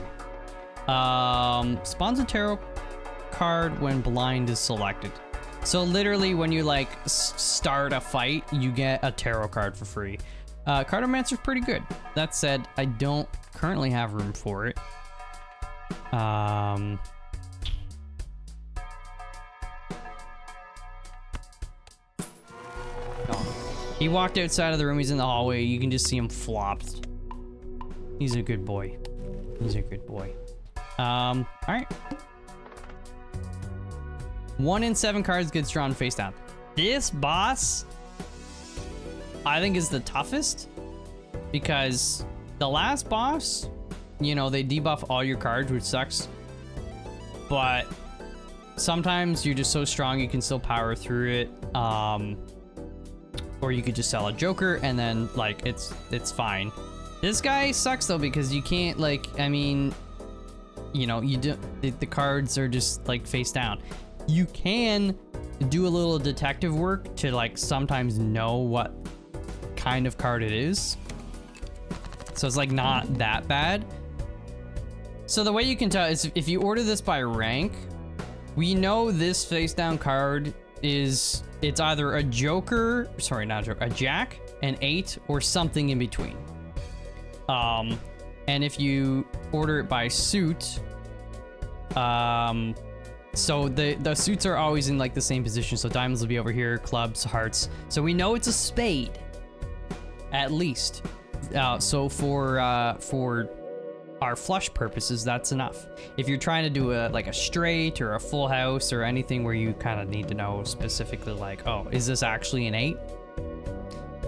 Spawns a tarot card when blind is selected. So literally when you like start a fight, you get a tarot card for free. Cartomancer's pretty good. That said, I don't currently have room for it. Oh. He walked outside of the room. He's in the hallway. You can just see him flopped. He's a good boy. He's a good boy. All right. 1 in 7 cards gets drawn face down. This boss, I think, is the toughest because the last boss, you know, they debuff all your cards, which sucks. But sometimes you're just so strong you can still power through it. Or you could just sell a Joker and then like it's fine. This guy sucks though because you can't, like, I mean, you know, you do the cards are just like face down. You can do a little detective work to like sometimes know what kind of card it is. So it's like not that bad. So the way you can tell is if you order this by rank, we know this face down card is, it's either a Joker, sorry, not a Joker, a Jack, an 8, or something in between. And if you order it by suit, so the suits are always in like the same position. So diamonds will be over here, clubs, hearts. So we know it's a spade, at least. So for our flush purposes, that's enough. If you're trying to do like a straight or a full house or anything where you kind of need to know specifically like, oh, is this actually an 8?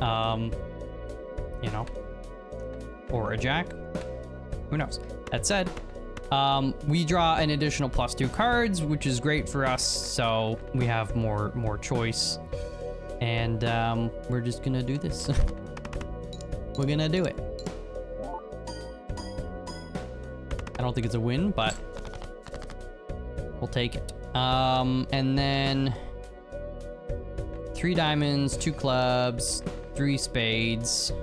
You know, or a Jack, who knows? That said, we draw an additional +2 cards, which is great for us. So we have more choice, and we're just gonna do this. We're gonna do it. I don't think it's a win, but we'll take it. And then 3 diamonds, 2 clubs, 3 spades.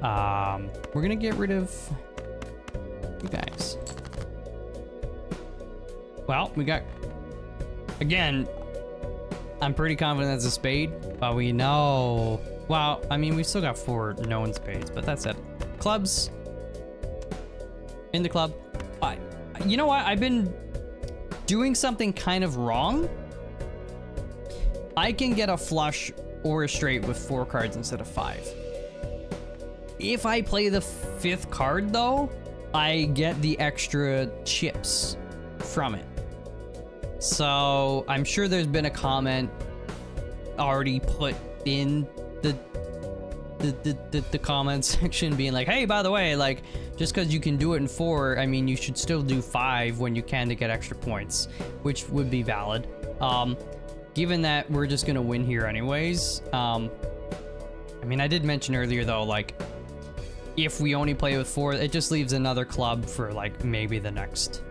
We're gonna get rid of you guys. Well, we got, again, I'm pretty confident that's a spade, but we know, well, I mean, we still got 4 known spades, but that's it. Clubs. In the club. You know what? I've been doing something kind of wrong. I can get a flush or a straight with 4 cards instead of 5. If I play the 5th card though, I get the extra chips from it. So I'm sure there's been a comment already put in the comment section being like, hey, by the way, like, just because you can do it in 4, I mean, you should still do 5 when you can to get extra points, which would be valid. Given that we're just gonna win here anyways, I mean, I did mention earlier though, like, if we only play with 4, it just leaves another club for like maybe the next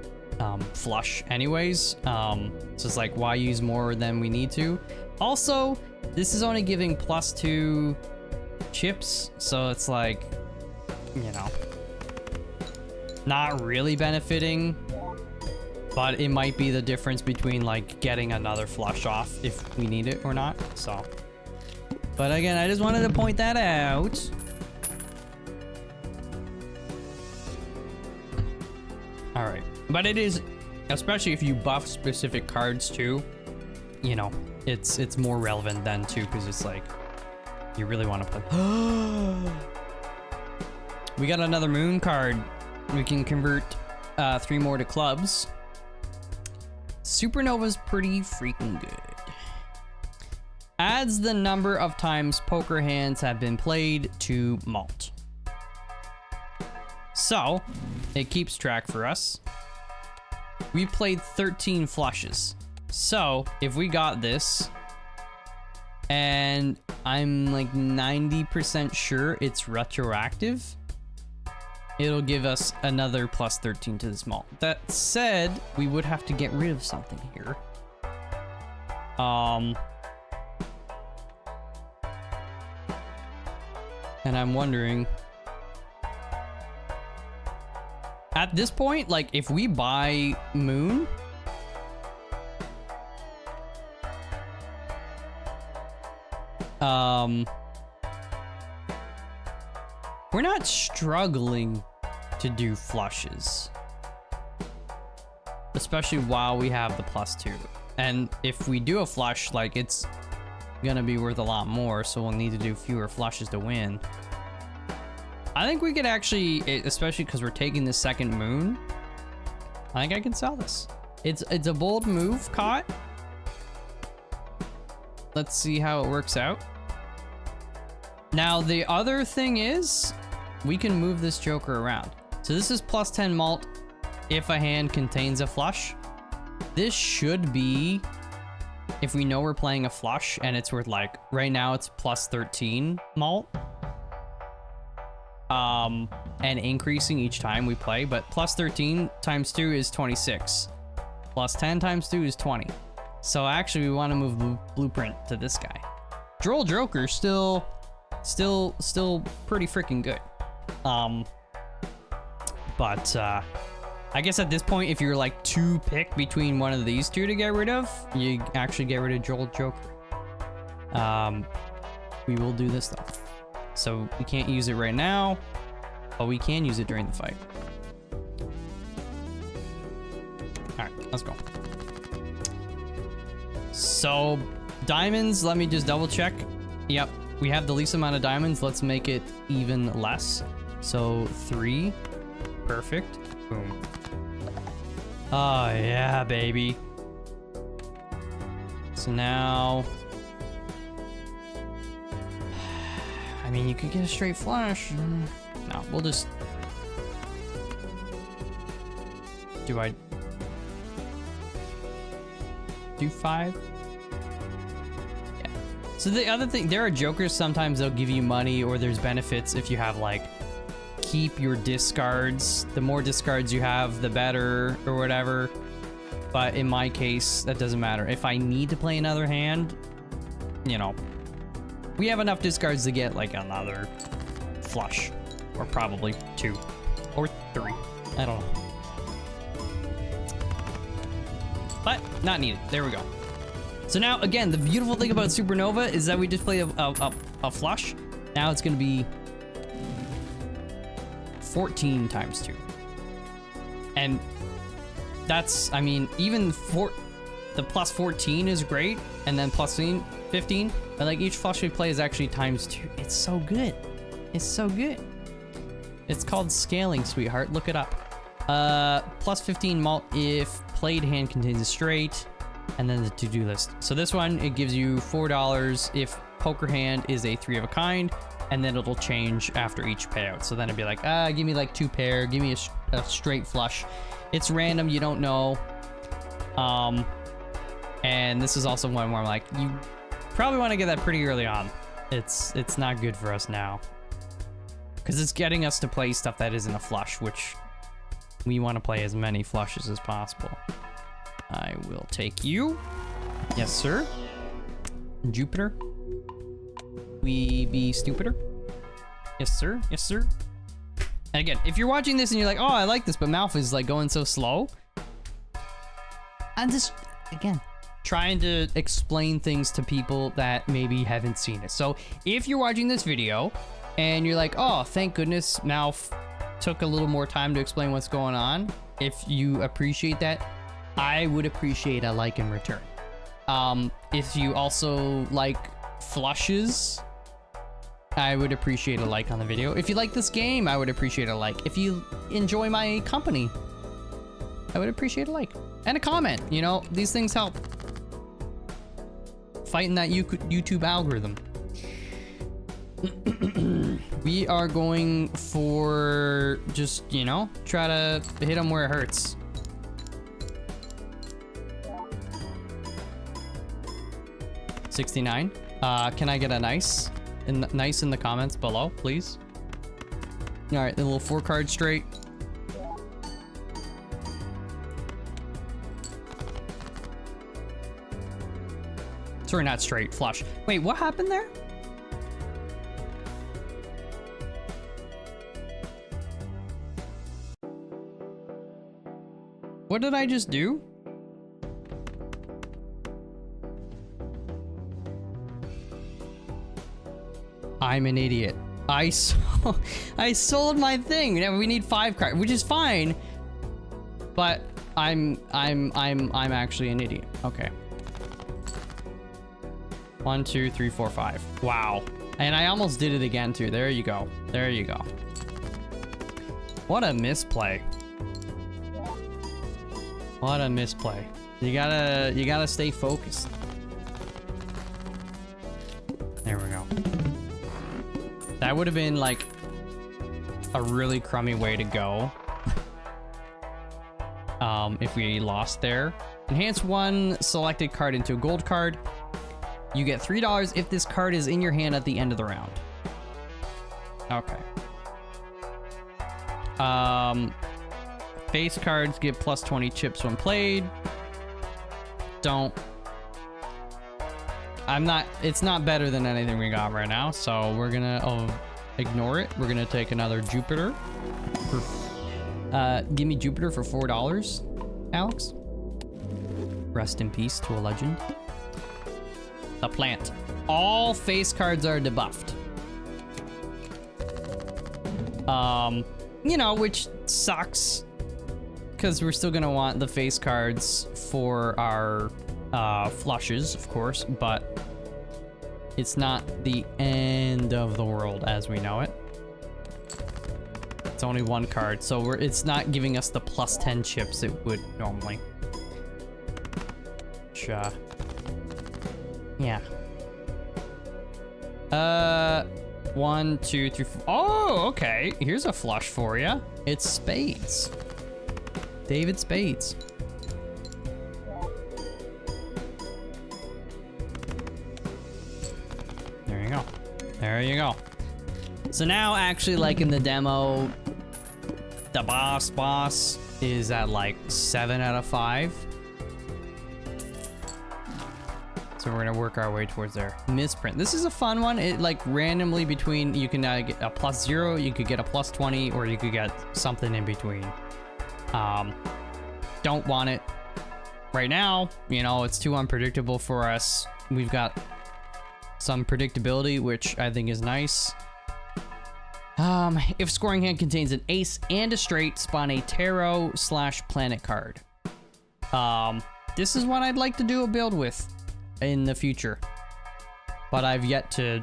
flush anyways. So it's like, why use more than we need to? Also, this is only giving +2 chips, so it's like, you know, not really benefiting, but it might be the difference between like getting another flush off if we need it or not. So, but again, I just wanted to point that out. All right, but it is, especially if you buff specific cards too, you know, it's more relevant then too, because it's like you really want to play. We got another moon card. We can convert 3 more to clubs. Supernova's pretty freaking good. Adds the number of times poker hands have been played to malt. So it keeps track for us. We played 13 flushes. So if we got this, and I'm like 90% sure it's retroactive, it'll give us another +13 to this malt. That said, we would have to get rid of something here. And I'm wondering, at this point, like, if we buy Moon, we're not struggling to do flushes, especially while we have the +2. And if we do a flush, like, it's gonna be worth a lot more, so we'll need to do fewer flushes to win. I think we could actually, especially because we're taking the second moon, I think I can sell this. It's a bold move, caught. Let's see how it works out. Now, the other thing is, we can move this joker around. So this is +10 malt if a hand contains a flush. This should be, if we know we're playing a flush and it's worth, like, right now it's +13 malt. And increasing each time we play, but +13 times 2 is 26. +10 times 2 is 20. So actually we want to move blueprint to this guy. Droll Joker still pretty freaking good. But I guess at this point, if you're like to pick between one of these two to get rid of, you actually get rid of Droll Joker. We will do this though. So we can't use it right now, but we can use it during the fight. All right, let's go. So diamonds, let me just double check. Yep, we have the least amount of diamonds. Let's make it even less. So 3, perfect, boom. Oh yeah, baby. So now, I mean, you could get a straight flush. No, we'll just, do I do 5? Yeah. So the other thing, there are jokers, sometimes they'll give you money, or there's benefits if you have, like, keep your discards. The more discards you have, the better, or whatever. But in my case, that doesn't matter. If I need to play another hand, you know, we have enough discards to get like another flush, or probably 2 or 3. I don't know. But not needed. There we go. So now, again, the beautiful thing about Supernova is that we just play a flush. Now it's going to be 14 times 2. And that's, I mean, even the +14 is great, and then +15, but like each flush we play is actually ×2. It's so good. It's so good. It's called scaling, sweetheart. Look it up. +15 malt if played hand contains a straight, and then the to-do list. So this one, it gives you $4 if poker hand is a 3 of a kind, and then it'll change after each payout. So then it'd be like, give me like 2 pair, give me a straight flush. It's random, you don't know. And this is also one where I'm like, you probably want to get that pretty early on. It's not good for us now, because it's getting us to play stuff that isn't a flush, which we want to play as many flushes as possible. I will take you. Yes, sir. Jupiter. We be stupider. Yes, sir. Yes, sir. And again, if you're watching this and you're like, oh, I like this, but Malf is like going so slow, I'm just, again, trying to explain things to people that maybe haven't seen it. So if you're watching this video and you're like, oh, thank goodness Malf took a little more time to explain what's going on, if you appreciate that, I would appreciate a like in return. If you also like flushes, I would appreciate a like on the video. If you like this game, I would appreciate a like. If you enjoy my company, I would appreciate a like and a comment. You know, these things help. Fighting that YouTube algorithm. We are going for just, you know, try to hit them where it hurts. $69. Can I get a nice in the comments below, please? All right, the little 4-card straight. Sorry, not straight, flush. Wait, what happened there? What did I just do? I'm an idiot. I sold my thing. Now we need 5 cards, which is fine. But I'm actually an idiot. Okay. 1, 2, 3, 4, 5. Wow. And I almost did it again too. There you go. There you go. What a misplay. What a misplay. You gotta stay focused. There we go. That would have been like a really crummy way to go. If we lost there. Enhance one selected card into a gold card. You get $3 if this card is in your hand at the end of the round. Okay. Face cards give plus 20 chips when played. It's not better than anything we got right now, so we're gonna ignore it. We're gonna take another Jupiter. Give me Jupiter for $4, Alex. Rest in peace to a legend. The plant. All face cards are debuffed. You know, which sucks, because we're still gonna want the face cards for our flushes, of course, but it's not the end of the world as we know it. It's only 1 card, so it's not giving us the plus 10 chips it would normally. Sure. Yeah. 1, 2, 3, 4. Oh, okay. Here's a flush for you. It's spades. David Spades. There you go. There you go. So now, actually, like in the demo, the boss is at like 7 out of 5. So we're gonna work our way towards there. Misprint. This is a fun one. It like randomly between, you can get a +0, you could get a +20, or you could get something in between. Don't want it right now. You know, it's too unpredictable for us. We've got some predictability, which I think is nice. If scoring hand contains an ace and a straight, spawn a tarot/planet card. This is what I'd like to do a build with in the future, but I've yet to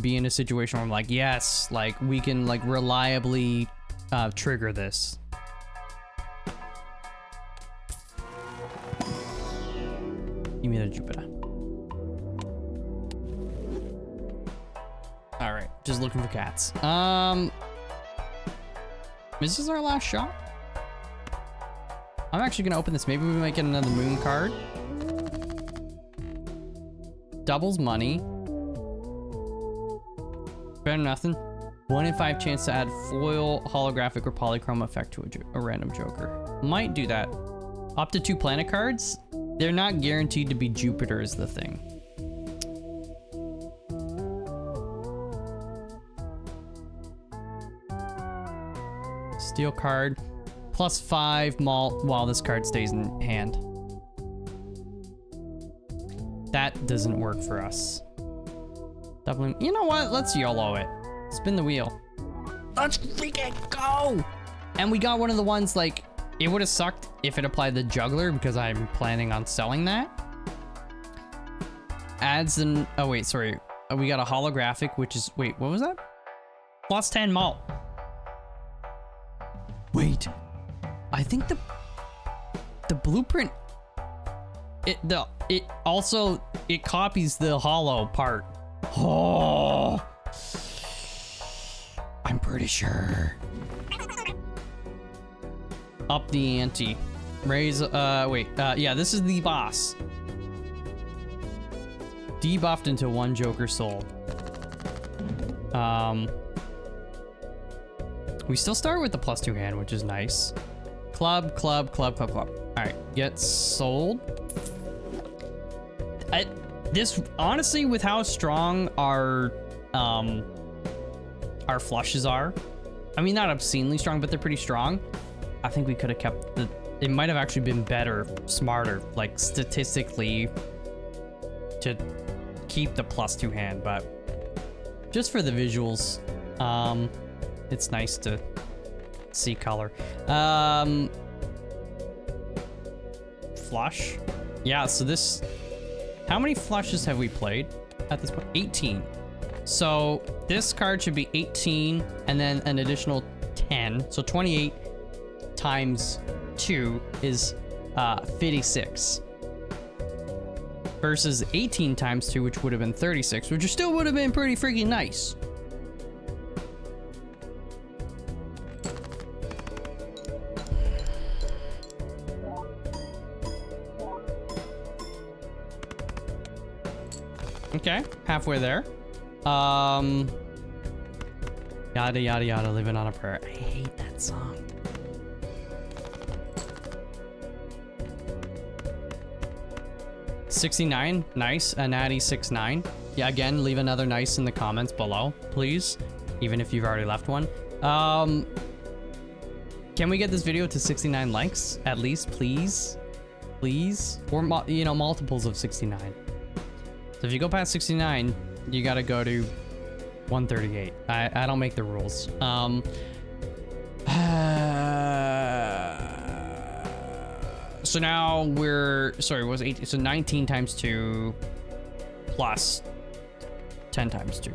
be in a situation where I'm like, yes, like we can like reliably trigger this. Give me the Jupiter. All right, just looking for cats. Is this our last shot? I'm actually gonna open this. Maybe we might get another moon card. Doubles money. Better than nothing. 1 in 5 chance to add foil, holographic, or polychrome effect to a random joker. Might do that. Up to 2 planet cards. They're not guaranteed to be Jupiter is the thing. Steel card. +5 malt while this card stays in hand. That doesn't work for us. Doubling. You know what? Let's YOLO it. Spin the wheel. Let's freaking go! And we got one of the ones like, it would have sucked if it applied the juggler because I'm planning on selling that. Adds an, oh wait, sorry. We got a holographic, which is, wait, what was that? +10 malt. Wait, I think the blueprint, it copies the hollow part. Oh, I'm pretty sure. Up the ante. Raise, yeah, this is the boss. Debuffed into 1 Joker soul. We still start with the +2 hand, which is nice. Club. All right, get sold. This, honestly, with how strong our flushes are, I mean, not obscenely strong, but they're pretty strong. I think we could have kept the, it might have actually been better, smarter, like statistically, to keep the +2 hand, but just for the visuals, it's nice to see color. Flush. Yeah, so this, how many flushes have we played at this point? 18. So this card should be 18 and then an additional 10. So 28 times 2 is 56. Versus 18 times 2, which would have been 36, which still would have been pretty freaking nice. Okay, halfway there. Yada yada yada, living on a prayer. I hate that song. $69, nice. A natty 6-9. Yeah, again, leave another nice in the comments below, please. Even if you've already left one. Can we get this video to 69 likes at least, please? Please? Or, you know, multiples of 69. So if you go past 69, you gotta go to 138. I don't make the rules. So now we're, sorry, what was 18? So 19 times 2 plus 10 times 2.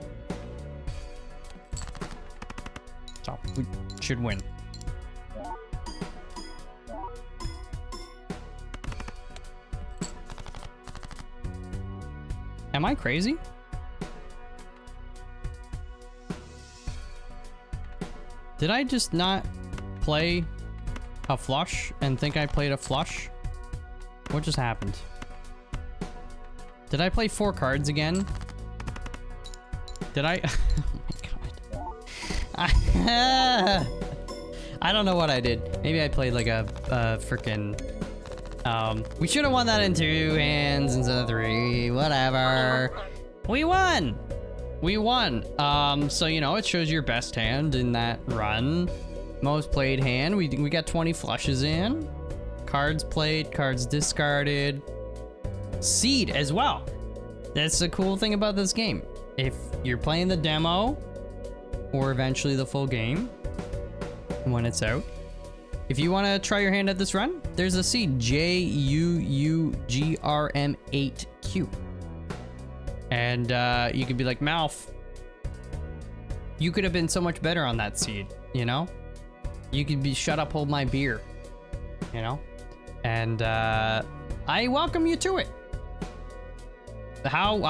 So we should win. Am I crazy? Did I just not play a flush and think I played a flush? What just happened? Did I play 4 cards again? Did I? Oh my god. I don't know what I did. Maybe I played like a freaking... we should have won that in 2 hands instead of 3. Whatever. We won! We won. So, you know, it shows your best hand in that run. Most played hand. We got 20 flushes in. Cards played, cards discarded. Seed as well. That's the cool thing about this game. If you're playing the demo, or eventually the full game, when it's out, if you want to try your hand at this run, there's a seed, JUUGRM8Q. And you could be like, Malf, you could have been so much better on that seed, you know? You could be, shut up, hold my beer, you know? And I welcome you to it. how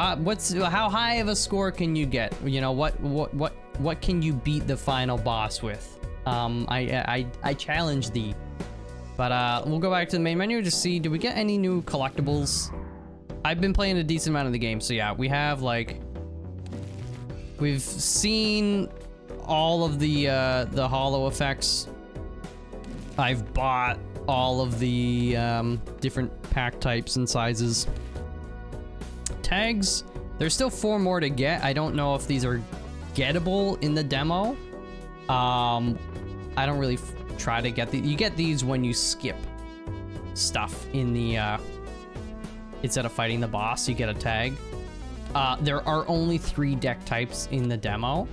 high of a score can you get? You know, what can you beat the final boss with? I challenge thee. But we'll go back to the main menu to see, do we get any new collectibles? I've been playing a decent amount of the game, so yeah, we have like, we've seen all of the holo effects. I've bought all of the different pack types and sizes. Tags, there's still 4 more to get. I don't know if these are gettable in the demo. I don't really try to get you get these when you skip stuff in the instead of fighting the boss, you get a tag. There are only 3 deck types in the demo,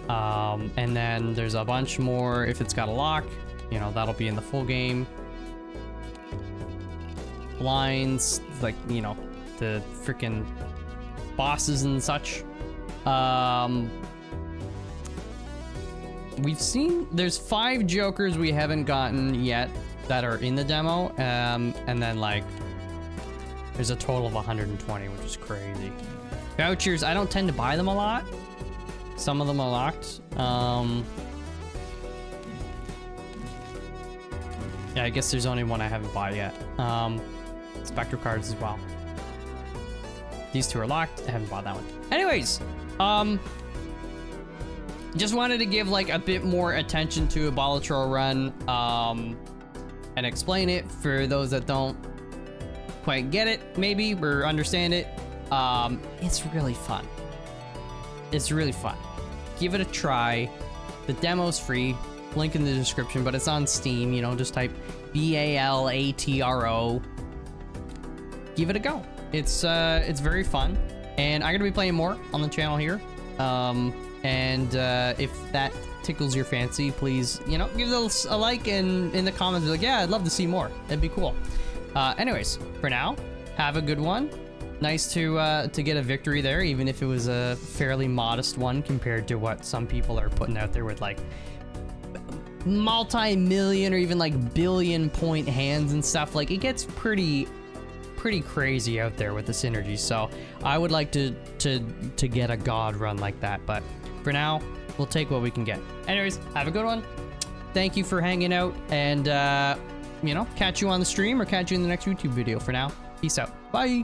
and then there's a bunch more if it's got a lock, you know, that'll be in the full game. Blinds, like, you know, the freaking bosses and such. We've seen there's 5 jokers we haven't gotten yet that are in the demo, and then like there's a total of 120, which is crazy. Vouchers, I don't tend to buy them a lot. Some of them are locked. Yeah, I guess there's only one I haven't bought yet. Spectre cards as well. These 2 are locked. I haven't bought that one. Anyways, just wanted to give like a bit more attention to a Balatro run, and explain it for those that don't quite get it, maybe, or understand it. It's really fun. It's really fun. Give it a try. The demo's free. Link in the description, but it's on Steam. You know, just type Balatro. Give it a go. It's very fun, and I'm gonna be playing more on the channel here. And if that tickles your fancy, please, you know, give it a like, and in the comments be like, yeah, I'd love to see more. That'd be cool. Anyways, for now, have a good one. Nice to get a victory there, even if it was a fairly modest one compared to what some people are putting out there with like multi-million or even like billion point hands and stuff. Like, it gets pretty crazy out there with the synergies. So I would like to get a god run like that, but for now we'll take what we can get. Anyways, have a good one. Thank you for hanging out, and you know, catch you on the stream or catch you in the next YouTube video. For now, peace out. Bye.